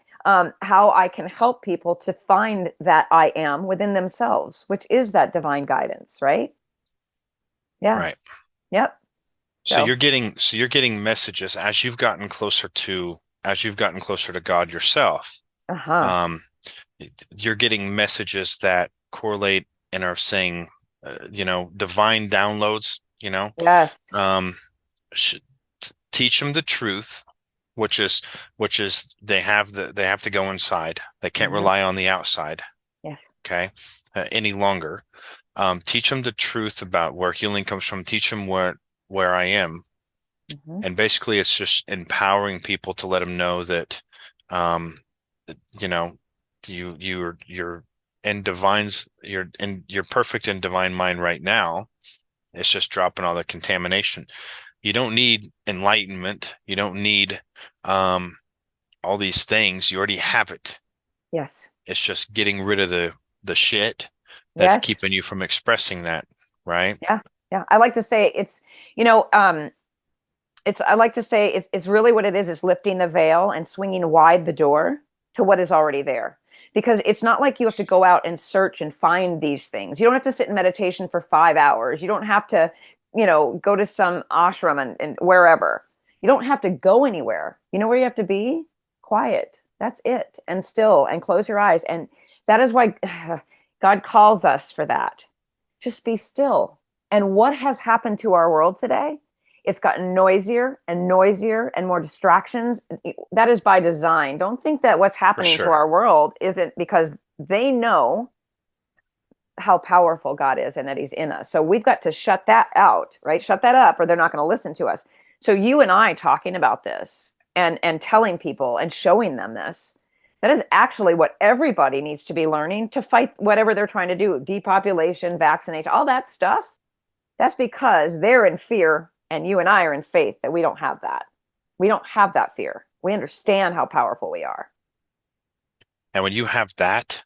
How I can help people to find that I am within themselves, which is that divine guidance, right? Yeah. Right. Yep. So So, you're getting messages as you've gotten closer to God yourself. uh-huh. Um, you're getting messages that correlate and are saying, divine downloads, Yes. um, sh teach them the truth, which is they have to go inside. They can't Hmm. rely on the outside, Yes. okay, any longer. Teach them the truth about where healing comes from. Teach them where I am. Hmm. And basically it's just empowering people to let them know that, um you know you're in divine's you're perfect in divine mind right now. It's just dropping all the contamination. You don't need enlightenment. You don't need um all these things. You already have it. Yes. It's just getting rid of the shit that's Yes. keeping you from expressing that, right? Yeah. Yeah. I like to say you know, um, I like to say it's really what it is lifting the veil and swinging wide the door to what is already there. Because it's not like you have to go out and search and find these things. You don't have to sit in meditation for 5 hours. You don't have to, go to some ashram and wherever. You don't have to go anywhere. You know where you have to be? Quiet. That's it. And still and close your eyes. And that is why God calls us for that. Just be still. And what has happened to our world today? It's gotten noisier and noisier and more distractions. That is by design. Don't think that what's For happening to sure. our world isn't because they know how powerful God is and that He's in us. So we've got to shut that out, right? Shut that up, or they're not going to listen to us. So you and I talking about this and telling people and showing them this, that is actually what everybody needs to be learning to fight whatever they're trying to do, depopulation, vaccination, all that stuff. That's because they're in fear and you and I are in faith that we don't have that. We don't have that fear. We understand how powerful we are. And when you have that,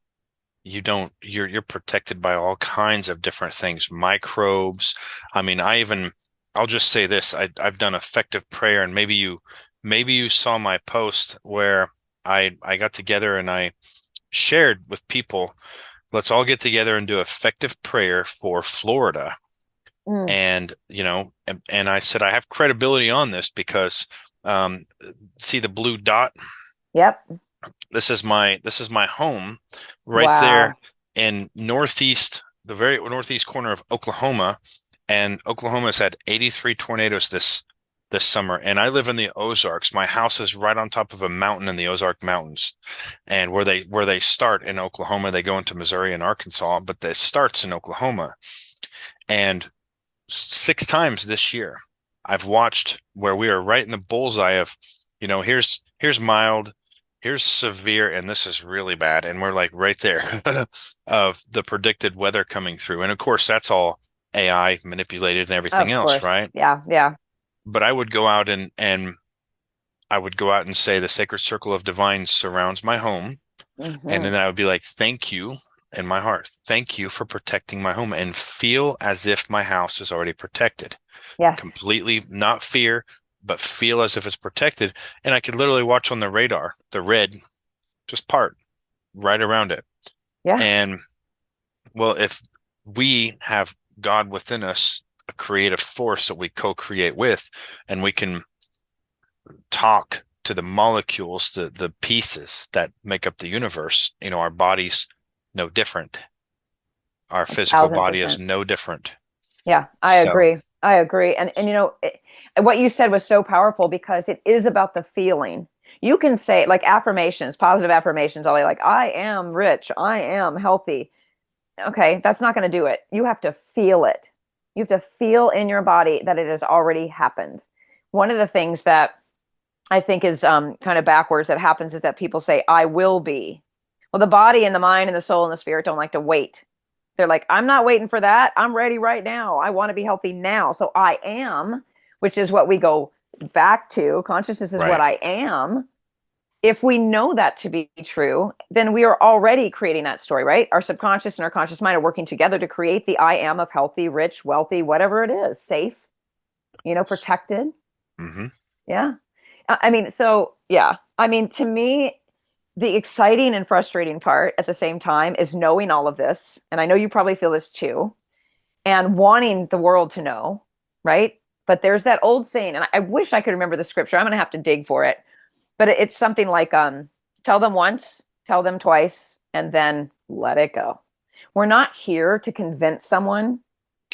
you're protected by all kinds of different things, microbes. I mean, I'll just say this, I've done effective prayer, and maybe you saw my post where I got together and I shared with people, let's all get together and do effective prayer for Florida. Mm. And and I said I have credibility on this because um see the blue dot, Yep. this is my home right there Wow. in northeast, the very northeast corner of Oklahoma. And Oklahoma's had 83 tornadoes this summer. And I live in the Ozarks. My house is right on top of a mountain in the Ozark Mountains. And where they start in Oklahoma, they go into Missouri and Arkansas, but it starts in Oklahoma. And 6 times this year, I've watched where we are right in the bullseye of, here's mild, here's severe, and this is really bad. And we're like right there of the predicted weather coming through. And of course, that's all AI manipulated and everything Of else, course. right? Yeah. Yeah. But I would go out and I would go out and say the sacred circle of divine surrounds my home. And Hmm. then I would be like, thank you in my heart. Thank you for protecting my home, and feel as if my house is already protected. Yes. Completely not fear, but feel as if it's protected. And I could literally watch on the radar, the red just part right around it. Yeah. And well, if we have God within us, a creative force that we co-create with, and we can talk to the molecules, the pieces that make up the universe, our body's no different. Our A physical thousand body is percent. no different. Yeah, I So, agree. I agree. And what you said was so powerful because it is about the feeling. You can say like affirmations, positive affirmations, all like I am rich, I am healthy. Okay, that's not going to do it. You have to feel it. You have to feel in your body that it has already happened. One of the things that I think is kind of backwards that happens is that people say, I will be. Well, the body and the mind and the soul and the spirit don't like to wait. They're like, I'm not waiting for that. I'm ready right now. I want to be healthy now. So I am, which is what we go back to. Consciousness is what right. I am. If we know that to be true, then we are already creating that story, right? Our subconscious and our conscious mind are working together to create the I am of healthy, rich, wealthy, whatever it is, safe, protected. Hmm. Yeah. I mean, so yeah. I mean, to me, the exciting and frustrating part at the same time is knowing all of this. And I know you probably feel this too, and wanting the world to know, right? But there's that old saying, and I wish I could remember the scripture. I'm going to have to dig for it. But it's something like tell them once, tell them twice, and then let it go. We're not here to convince someone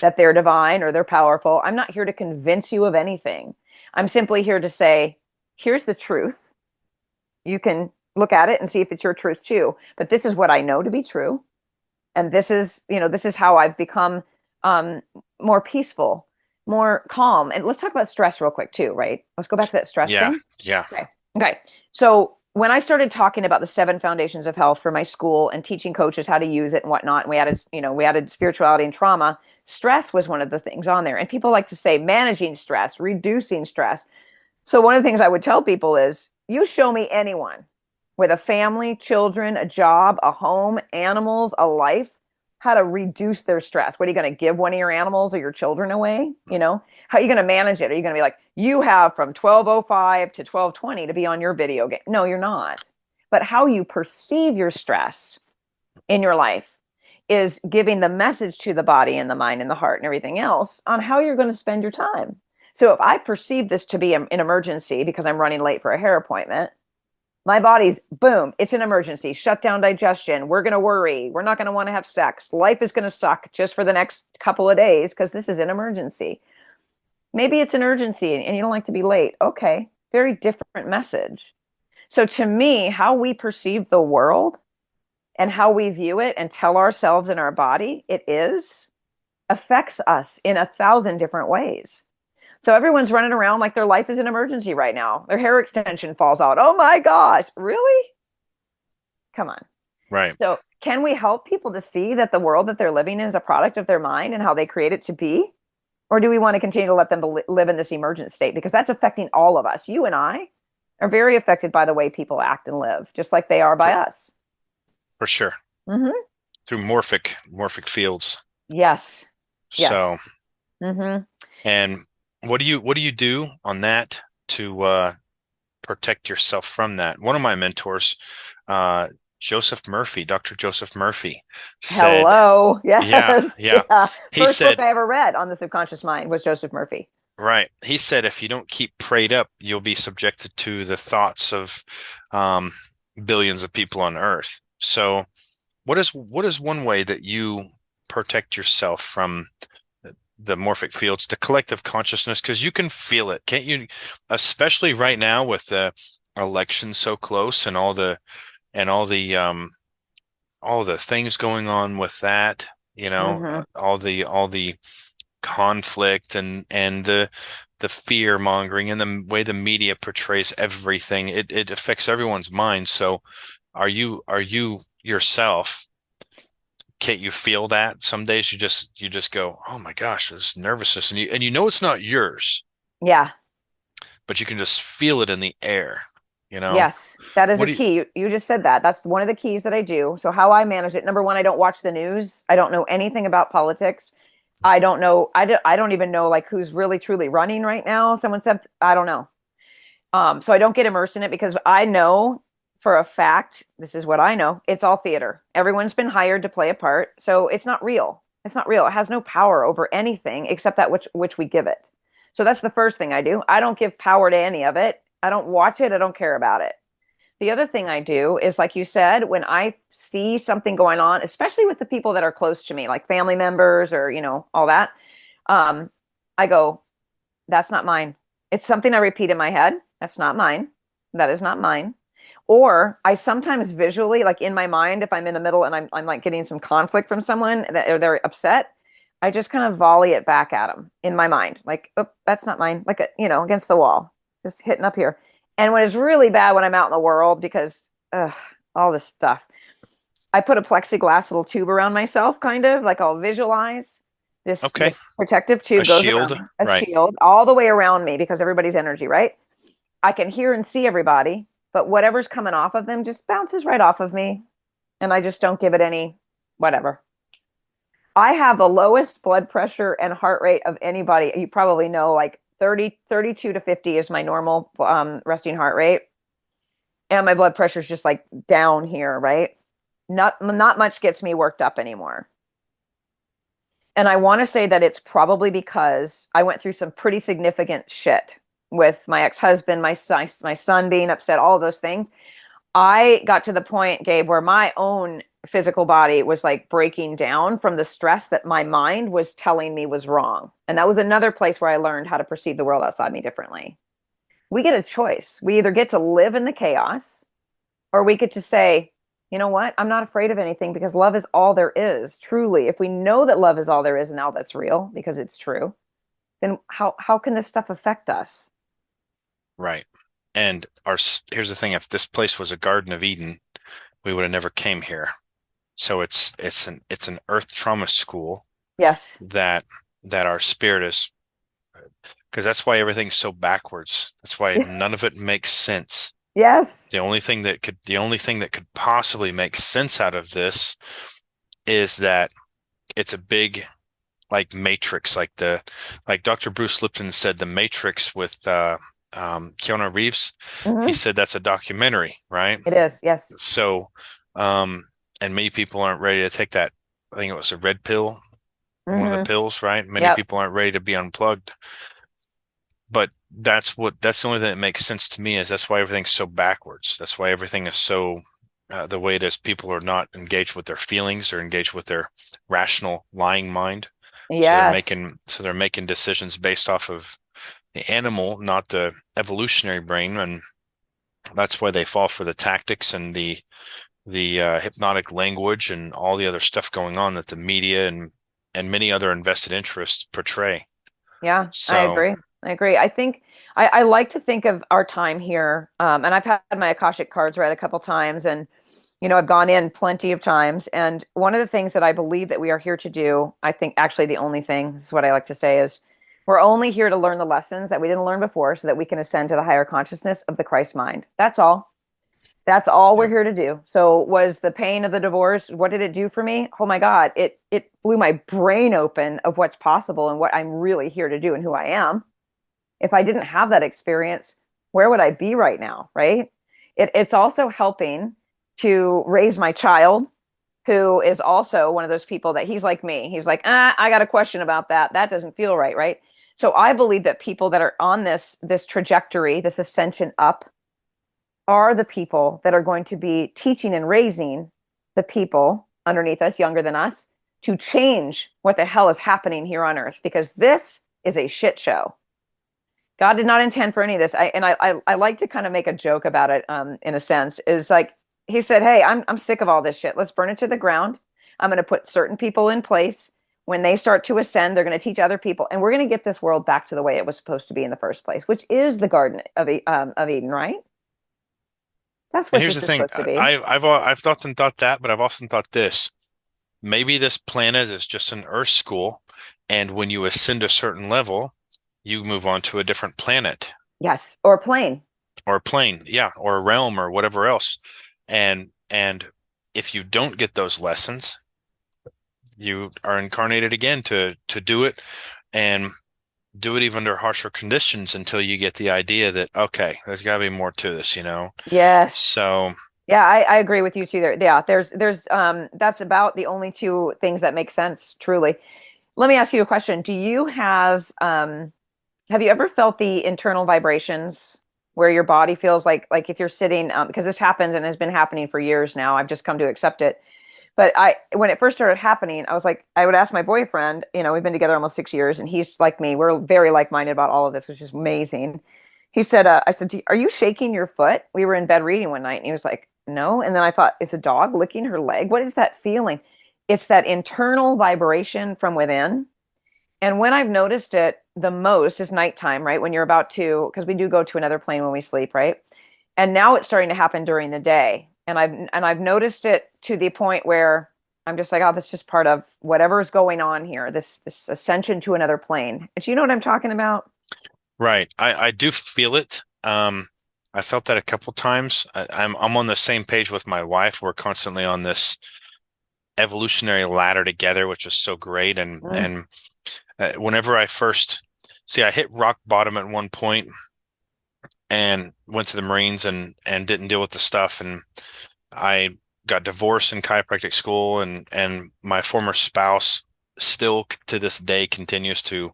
that they're divine or they're powerful. I'm not here to convince you of anything. I'm simply here to say, here's the truth. You can look at it and see if it's your truth too. But this is what I know to be true. And this is how I've become um, more peaceful, more calm. And let's talk about stress real quick too, right? Let's go back to that stress Yeah. thing. Yeah. Okay. Okay. So when I started talking about the 7 foundations of health for my school and teaching coaches how to use it and whatnot, and we added spirituality and trauma, stress was one of the things on there. And people like to say managing stress, reducing stress. So one of the things I would tell people is you show me anyone with a family, children, a job, a home, animals, a life, how to reduce their stress. What are you going to give one of your animals or your children away? How are you going to manage it? Are you going to be like, you have from 12:05 to 12:20 to be on your video game? No, you're not. But how you perceive your stress in your life is giving the message to the body and the mind and the heart and everything else on how you're going to spend your time. So if I perceive this to be an emergency because I'm running late for a hair appointment, my body's boom, it's an emergency. Shut down digestion. We're going to worry. We're not going to want to have sex. Life is going to suck just for the next couple of days because this is an emergency. Maybe it's an urgency and you don't like to be late. Okay, very different message. So to me, how we perceive the world and how we view it and tell ourselves in our body it is affects us in 1,000 different ways. So everyone's running around like their life is an emergency right now. Their hair extension falls out. Oh my gosh, really? Come on. Right. So, can we help people to see that the world that they're living in is a product of their mind and how they create it to be? Or do we want to continue to let them live in this emergent state? Because that's affecting all of us. You and I are very affected by the way people act and live, just like they are by For us. for sure. Mm-hmm. through morphic fields. Yes. Yes. So, Mm-hmm. and what do you do on that to protect yourself from that? One of my mentors, uh, Joseph Murphy, Dr. Joseph Murphy, said, Hello. yeah, Yes. yeah. Yeah. He First book said, I ever read on the subconscious mind was Joseph Murphy. right. He said, if you don't keep prayed up, you'll be subjected to the thoughts of um, billions of people on Earth. So, what is one way that you protect yourself from the morphic fields, the collective consciousness? Because you can feel it, can't you? Especially right now with the election so close and all the things going on with that, Mm-hmm. all the conflict and the fear mongering and the way the media portrays everything. It affects everyone's mind. So are you yourself? Can't you feel that? Some days you just go, oh my gosh, this nervousness, and you know it's not yours, Yeah. but you can just feel it in the air, you know? Yes, that is What a do you key. You just said that. That's one of the keys that I do. So how I manage it, number one, I don't watch the news. I don't know anything about politics. I don't know. I don't even know like who's really truly running right now. Someone said, I don't know. So I don't get immersed in it because I know for a fact, this is what I know. It's all theater. Everyone's been hired to play a part. So it's not real. It's not real. It has no power over anything except that which we give it. So that's the first thing I do. I don't give power to any of it. I don't watch it. I don't care about it. The other thing I do is, like you said, when I see something going on, especially with the people that are close to me, like family members or, all that, um, I go, that's not mine. It's something I repeat in my head. That's not mine. That is not mine. Or I sometimes visually, like in my mind, if I'm in the middle and I'm like getting some conflict from someone that or they're upset, I just kind of volley it back at them in my mind, like, oh, that's not mine, like against the wall, just hitting up here. And when it's really bad when I'm out in the world because all this stuff, I put a plexiglass little tube around myself, kind of like I'll visualize this Okay, protective a tube goes around shield, me, a right, shield all the way around me because everybody's energy, right? I can hear and see everybody, but whatever's coming off of them just bounces right off of me, and I just don't give it any whatever. I have the lowest blood pressure and heart rate of anybody. You probably know, like 30, 32 to 50 is my normal resting heart rate. And my blood pressure is just like down here, right? Not much gets me worked up anymore. And I want to say that it's probably because I went through some pretty significant shit with my ex-husband, my son being upset, all of those things. I got to the point, Gabe, where my own physical body was like breaking down from the stress that my mind was telling me was wrong. And that was another place where I learned how to perceive the world outside me differently. We get a choice. We either get to live in the chaos or we get to say, you know what? I'm not afraid of anything because love is all there is. Truly, if we know that love is all there is and now that's real because it's true, then how can this stuff affect us? right. And here's the thing: if this place was a Garden of Eden, we would have never came here. So it's an earth trauma school Yes. that our spirit is, because that's why everything's so backwards. That's why none of it makes sense. Yes. The only thing that could possibly make sense out of this is that it's a big like matrix, like Dr. Bruce Lipton said, the Matrix with Keanu Reeves. He Hmm. said that's a documentary, right? It is. Yes. So, um, and many people aren't ready to take that. I think it was a red pill, one of the Hmm. pills, right? Many Yep. people aren't ready to be unplugged. But that's the only thing that makes sense to me, is that's why everything's so backwards. That's why everything is so the way it is. People are not engaged with their feelings, they're engaged with their rational lying mind. So they're Yes. making so they're making decisions based off of the animal, not the evolutionary brain, and that's why they fall for the tactics and the hypnotic language and all the other stuff going on that the media and many other invested interests portray. Yeah, I So, agree. I agree. I think I like to think of our time here, and I've had my Akashic cards read a couple times, and I've gone in plenty of times. And one of the things that I believe that we are here to do, I think actually the only thing, this is what I like to say, is we're only here to learn the lessons that we didn't learn before, so that we can ascend to the higher consciousness of the Christ mind. That's all. That's all we're Yep. here to do. So was the pain of the divorce, what did it do for me? Oh my God, it blew my brain open of what's possible and what I'm really here to do and who I am. If I didn't have that experience, where would I be right now, right? It's also helping to raise my child, who is also one of those people that he's like me. He's like, I got a question about that. That doesn't feel right, right? So I believe that people that are on this trajectory, this ascension up, are the people that are going to be teaching and raising the people underneath us, younger than us, to change what the hell is happening here on earth, because this is a shit show. God did not intend for any of this. I like to kind of make a joke about it, in a sense, is like he said, "Hey, I'm sick of all this shit. Let's burn it to the ground. I'm going to put certain people in place. When they start to ascend, they're going to teach other people, and we're going to get this world back to the way it was supposed to be in the first place, which is the Garden of Eden, right? That's And what here's this the is thing, supposed to be." I've often thought that, but I've often thought this. Maybe this planet is just an Earth school, and when you ascend a certain level, you move on to a different planet Yes, or plane. or a plane, yeah, or a realm or whatever else. And if you don't get those lessons, you are incarnated again to do it and do it even under harsher conditions until you get the idea that okay, there's got to be more to this, you know. Yes. So Yeah, I agree with you too there. Yeah, there's that's about the only two things that make sense, truly. Let me ask you a question. Do you have you ever felt the internal vibrations where your body feels like if you're sitting, because this happens and has been happening for years now. I've just come to accept it. But when it first started happening, I was like, I would ask my boyfriend, we've been together almost 6 years, and he's like me. We're very like-minded about all of this, which is amazing. He said, I said, are you shaking your foot? We were in bed reading one night, and he was like, no. And then I thought, is the dog licking her leg? What is that feeling? It's that internal vibration from within. And when I've noticed it the most is nighttime, right? When you're about to, because we do go to another plane when we sleep, right? And now it's starting to happen during the day. And I've noticed it to the point where I'm just like, oh, that's just part of whatever's going on here, this ascension to another plane. Do you know what I'm talking about? right, I do feel it. I felt that a couple times. I'm on the same page with my wife. We're constantly on this evolutionary ladder together, which is so great. And Mm. and whenever I first see, I hit rock bottom at one point and went to the Marines and didn't deal with the stuff. And I got divorced in chiropractic school, and my former spouse still to this day continues to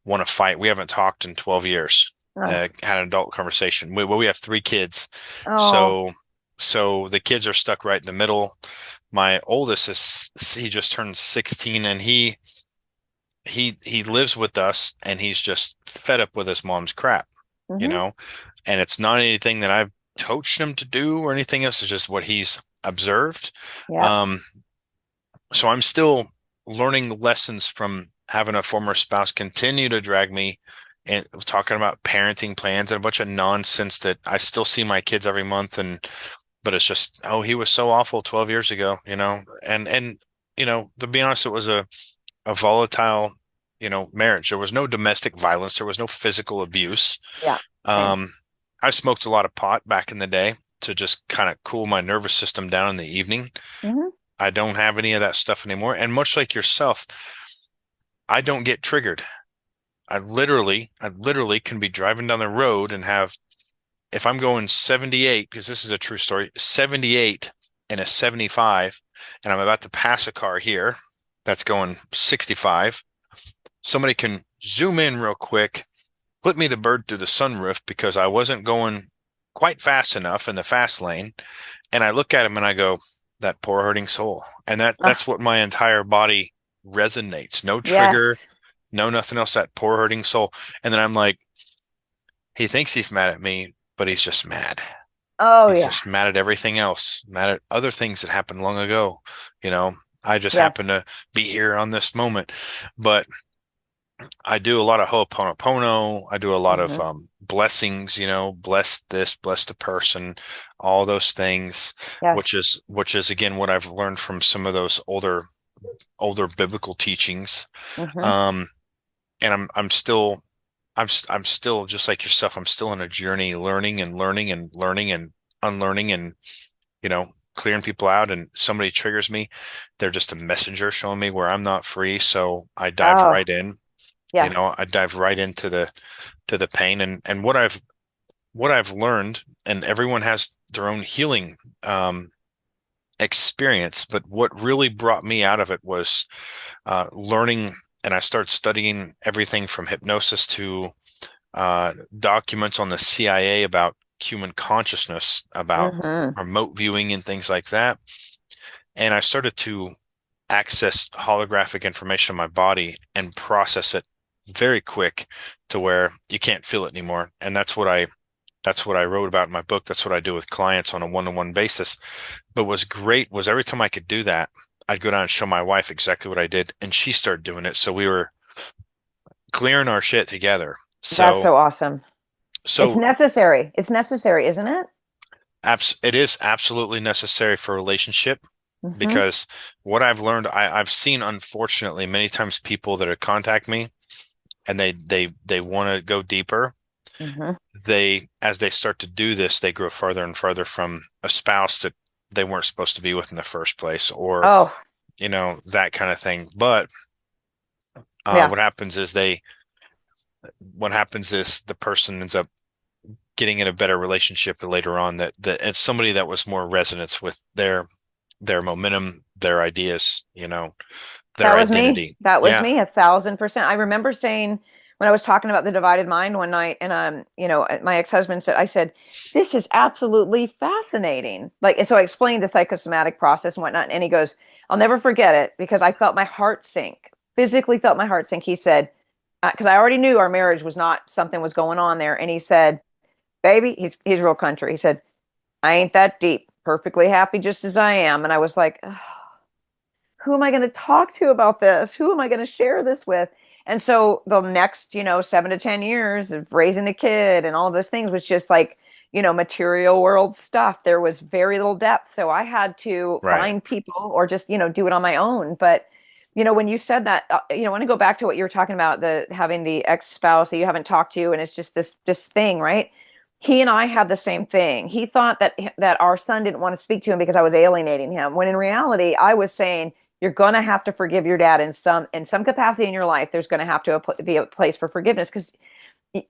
want to fight. We haven't talked in 12 years. Oh, Had an adult conversation. We have three kids, oh, so the kids are stuck right in the middle. My oldest is he just turned 16, and he lives with us, and he's just fed up with his mom's crap, you hmm, know. And it's not anything that I've coached him to do or anything else. It's just what he's observed. yeah, Um, so I'm still learning lessons from having a former spouse continue to drag me and talking about parenting plans and a bunch of nonsense that I still see my kids every month. And but it's just, oh, he was so awful 12 years ago, you know. And to be honest, it was a volatile, marriage. There was no domestic violence, there was no physical abuse. yeah, same. um I smoked a lot of pot back in the day to just kind of cool my nervous system down in the evening. Hmm. I don't have any of that stuff anymore. And much like yourself, I don't get triggered. I literally can be driving down the road and have, if I'm going 78, because this is a true story, 78 and a 75, and I'm about to pass a car here that's going 65, somebody can zoom in real quick, flip me the bird through the sunroof because I wasn't going quite fast enough in the fast lane. And I look at him and I go, that poor hurting soul. And that's Ah, what my entire body resonates. No trigger, yes. no nothing else, that poor hurting soul. And then I'm like, he thinks he's mad at me, but he's just mad. Oh He's yeah. just mad at everything else, mad at other things that happened long ago. You know, I just Yes. happen to be here on this moment. But I do a lot of Ho'oponopono. I do a lot of Hmm. blessings, bless this, bless the person, all those things, Yes. which is again what I've learned from some of those older biblical teachings. Hmm. Um, and I'm still just like yourself. I'm still on a journey, learning and learning and learning and unlearning and, you know, clearing people out, and somebody triggers me, they're just a messenger showing me where I'm not free. So I dive Oh, right in, you yes. know, I dive right into the pain, and what I've learned, and everyone has their own healing experience, but what really brought me out of it was learning, and I started studying everything from hypnosis to documents on the CIA about human consciousness, about Hmm. remote viewing and things like that. And I started to access holographic information in my body and process it very quick to where you can't feel it anymore. And that's what I wrote about in my book. That's what I do with clients on a one-to-one basis. But what's great was every time I could do that, I'd go down and show my wife exactly what I did, and she started doing it. So we were clearing our shit together. That's So so awesome. It's so necessary. It's necessary, isn't it? it is absolutely necessary for a relationship, Hmm. because what I've learned, I've seen, unfortunately, many times people that contact me and they want to go deeper. Hmm. They, as they start to do this, they grow farther and farther from a spouse that they weren't supposed to be with in the first place, or, Oh, you know, that kind of thing. But yeah. what happens is the person ends up getting in a better relationship later on, that it's somebody that was more resonance with their momentum, their ideas, you know, their That was me. identity. That was Yeah, me 1,000%. I remember saying when I was talking about the divided mind one night, and my ex-husband said, I said, this is absolutely fascinating. Like, and so I explained the psychosomatic process and whatnot, and he goes, I'll never forget it because I felt my heart sink, physically felt my heart sink. He said, because I already knew our marriage was not something was going on there, and he said, baby, he's real country. He said, I ain't that deep, perfectly happy just as I am. And I was like, "Ugh, who am I going to talk to about this? Who am I going to share this with?" And so the next, 7 to 10 years of raising a kid and all of those things was just like, material world stuff. There was very little depth. So I had to right. find people or just, do it on my own. But, when you said that, I want to go back to what you were talking about, the having the ex-spouse that you haven't talked to, and it's just this thing, right? He and I had the same thing. He thought that our son didn't want to speak to him because I was alienating him, when in reality, I was saying, you're going to have to forgive your dad in some capacity in your life. There's going to have to be a place for forgiveness because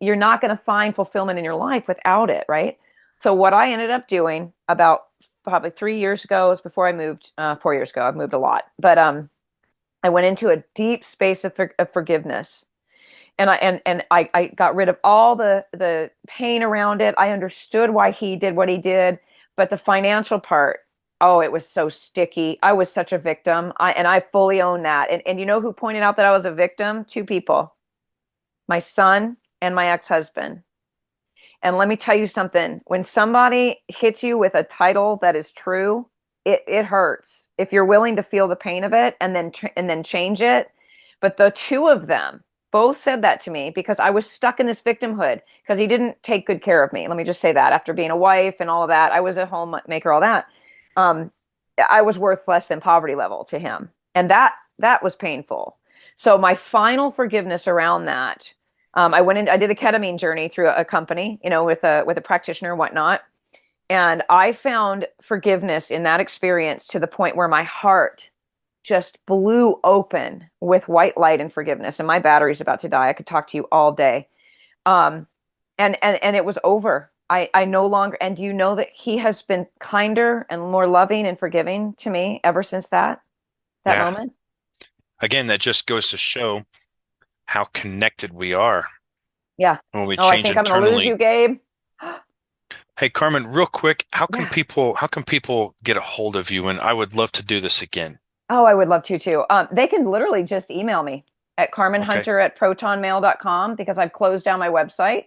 you're not going to find fulfillment in your life without it, right? So what I ended up doing about probably 3 years ago is before I moved. 4 years ago, I've moved a lot, but I went into a deep space of forgiveness, and I got rid of all the pain around it. I understood why he did what he did, but the financial part, oh, it was so sticky. I was such a victim. I fully own that. And you know who pointed out that I was a victim? Two people, my son and my ex-husband. And let me tell you something. When somebody hits you with a title that is true, it hurts. If you're willing to feel the pain of it and then change it. But the two of them both said that to me because I was stuck in this victimhood because he didn't take good care of me. Let me just say that. After being a wife and all of that, I was a homemaker, all that. Um, I was worth less than poverty level to him. And that was painful. So my final forgiveness around that, I did a ketamine journey through a company, with a practitioner and whatnot. And I found forgiveness in that experience to the point where my heart just blew open with white light and forgiveness. And my battery's about to die. I could talk to you all day. Um, and it was over. I no longer, and do you know that he has been kinder and more loving and forgiving to me ever since that Yeah. moment? Again, that just goes to show how connected we are Yeah. when we Oh, I change think I'm going to lose you, internally. Gabe. Hey, Carmen, real quick, Yeah. how can people get a hold of you? And I would love to do this again. Oh, I would love to too. They can literally just email me at Okay. carmenhunter@protonmail.com because I've closed down my website.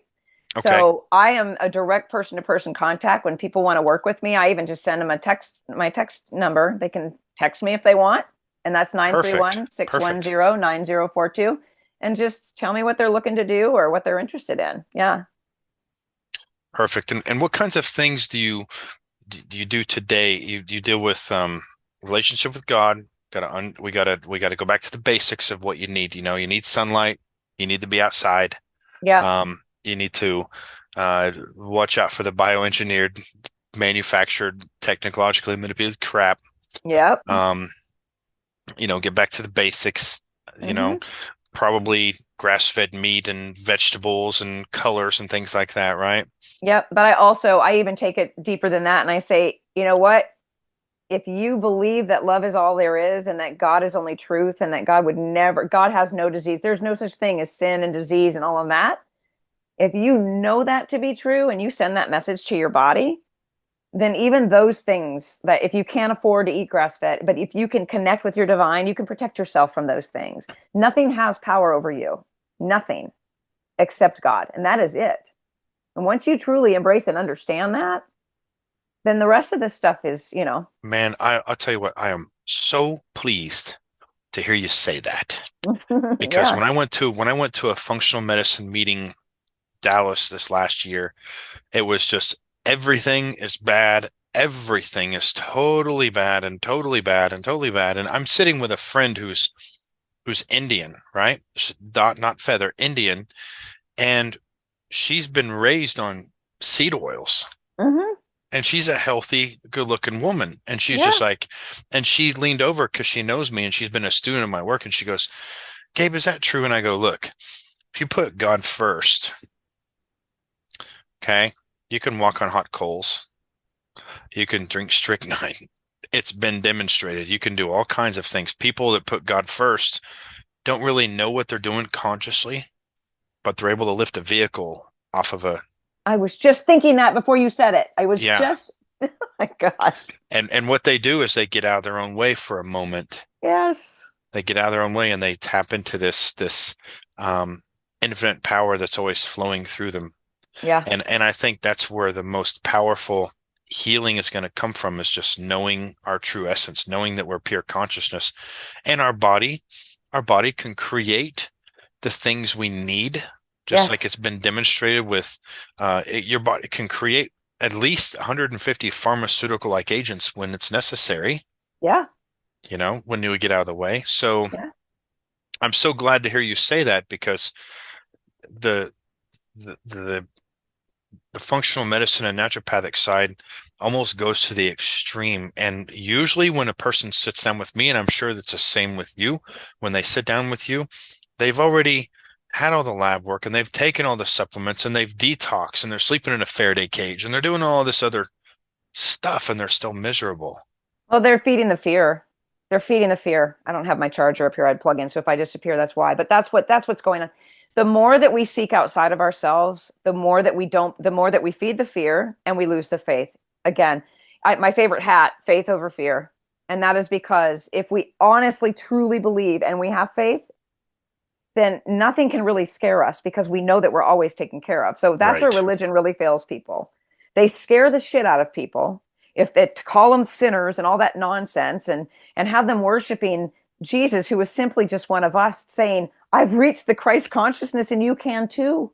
Okay. So I am a direct person to person contact when people want to work with me. I even just send them my text number. They can text me if they want. And that's nine three Perfect. one six one Perfect. zero 9042, and just tell me what they're looking to do or what they're interested in. Yeah. Perfect. And what kinds of things do you do today? You deal with relationship with God. We gotta go back to the basics of what you need. You know, you need sunlight. You need to be outside. Yeah. You need to watch out for the bioengineered manufactured, technologically manipulated crap. Yep. Um, get back to the basics, you Hmm. know, probably grass-fed meat and vegetables and colors and things like that, right? Yep. But I even take it deeper than that. And I say, you know what? If you believe that love is all there is and that God is only truth and that God has no disease, there's no such thing as sin and disease and all of that. If you know that to be true and you send that message to your body, then even those things that if you can't afford to eat grass fed, but if you can connect with your divine, you can protect yourself from those things. Nothing has power over you, nothing except God. And that is it. And once you truly embrace and understand that, then the rest of this stuff is, Man, I'll tell you what, I am so pleased to hear you say that because yeah. when I went to a functional medicine meeting Dallas this last year, it was just everything is bad. Everything is totally bad and totally bad and totally bad. And I'm sitting with a friend who's Indian, right? Not feather, Indian, and she's been raised on seed oils. Hmm. And she's a healthy, good-looking woman. And she's just Yeah. like, and she leaned over because she knows me and she's been a student of my work. And she goes, Gabe, is that true? And I go, look, if you put God first, okay, you can walk on hot coals. You can drink strychnine. It's been demonstrated. You can do all kinds of things. People that put God first don't really know what they're doing consciously, but they're able to lift a vehicle off of a, I was just thinking that before you said it. I was yeah. just, oh my gosh. And what they do is they get out of their own way for a moment. Yes. They get out of their own way and they tap into this um, infinite power that's always flowing through them. Yeah. And I think that's where the most powerful healing is going to come from is just knowing our true essence, knowing that we're pure consciousness. And our body can create the things we need, just like Yes. it's been demonstrated with your body can create at least 150 pharmaceutical like agents when it's necessary, Yeah. when you get out of the way. So Yeah. I'm so glad to hear you say that because the the the functional medicine and naturopathic side almost goes to the extreme. And usually when a person sits down with me, and I'm sure that's the same with you, when they sit down with you, they've already had all the lab work and they've taken all the supplements and they've detoxed and they're sleeping in a Faraday cage and they're doing all this other stuff and they're still miserable. Well, they're feeding the fear. They're feeding the fear. I don't have my charger up here. I'd plug in. So if I disappear, that's why. But that's what's going on. The more that we seek outside of ourselves, the more that we feed the fear and we lose the faith. Again, my favorite hat, faith over fear. And that is because if we honestly, truly believe and we have faith, then nothing can really scare us because we know that we're always taken care of. So that's where Right. religion really fails people. They scare the shit out of people if they call them sinners and all that nonsense and have them worshiping Jesus, who is simply just one of us, saying, I've reached the Christ consciousness and you can too.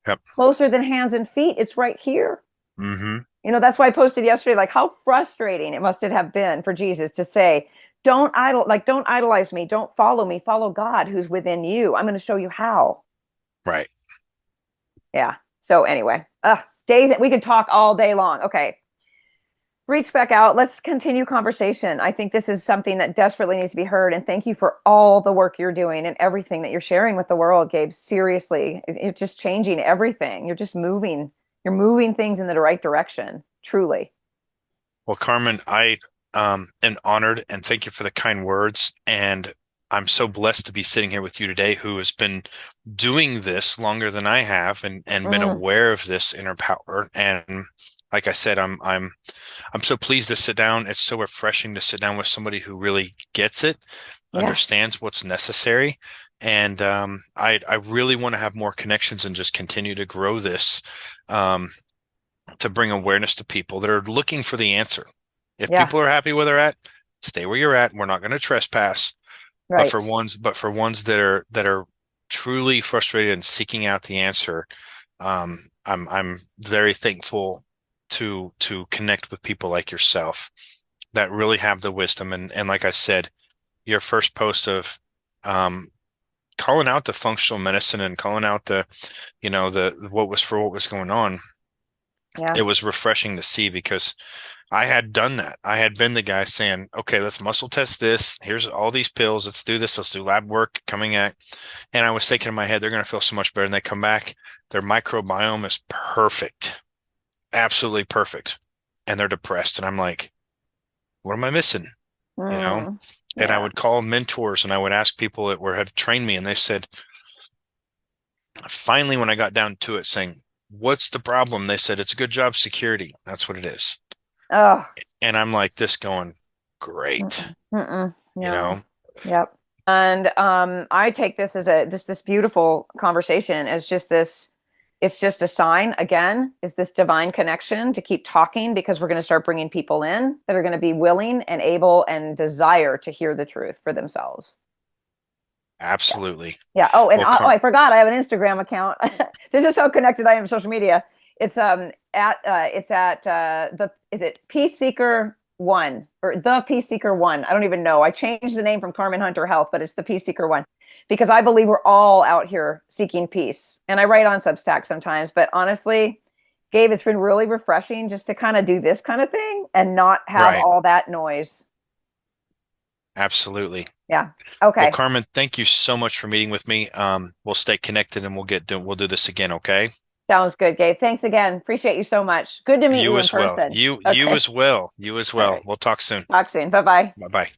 Yep. Closer than hands and feet, it's right here. Mm-hmm. That's why I posted yesterday, like how frustrating it must have been for Jesus to say, don't idolize me, don't follow me, follow God who's within you. I'm going to show you how. Right. Yeah. So anyway, days we could talk all day long. Okay. Reach back out. Let's continue conversation. I think this is something that desperately needs to be heard. And thank you for all the work you're doing and everything that you're sharing with the world, Gabe. Seriously, you're just changing everything. You're moving things in the right direction. Truly. Well, Carmen, I am honored and thank you for the kind words. And I'm so blessed to be sitting here with you today, who has been doing this longer than I have and been Mm, aware of this inner power. And like I said, I'm so pleased to sit down. It's so refreshing to sit down with somebody who really gets it, yeah. understands what's necessary. And I really want to have more connections and just continue to grow this. Um, to bring awareness to people that are looking for the answer. If Yeah. people are happy where they're at, stay where you're at. We're not going to trespass. But Right. for ones that are truly frustrated and seeking out the answer, I'm very thankful to connect with people like yourself that really have the wisdom. And like I said, your first post of um, calling out the functional medicine and calling out the what was going on Yeah. It was refreshing to see because I had done that. I had been the guy saying, okay, let's muscle test this. Here's all these pills. Let's do this. Let's do lab work coming at. And I was thinking in my head, they're going to feel so much better. And they come back, their microbiome is perfect, absolutely perfect. And they're depressed. And I'm like, what am I missing? You know? Mm. And I Yeah. would call mentors and I would ask people that were had trained me. And they said, finally, when I got down to it, saying, what's the problem? They said, it's a good job security. That's what it is. Oh. And I'm like this going, great, Mm-mm. Mm-mm. you No. know? Yep. And I take this as this beautiful conversation as just this, it's just a sign again, is this divine connection to keep talking because we're going to start bringing people in that are going to be willing and able and desire to hear the truth for themselves. Absolutely. Yeah. Oh, and Well, I forgot I have an Instagram account. This is how connected I am to social media. It's at the is it Peace Seeker One or the Peace Seeker One? I don't even know. I changed the name from Carmen Hunter Health, but it's the Peace Seeker One because I believe we're all out here seeking peace. And I write on Substack sometimes, but honestly, Gabe, it's been really refreshing just to kind of do this kind of thing and not have right. all that noise. Absolutely. Yeah. Well, Okay. Carmen, thank you so much for meeting with me. We'll stay connected and we'll do this again, okay? Sounds good, Gabe. Thanks again. Appreciate you so much. Good to meet You you in as well. person. You Okay. as well. You as All well. right. We'll talk soon. Talk soon. Bye bye. Bye-bye.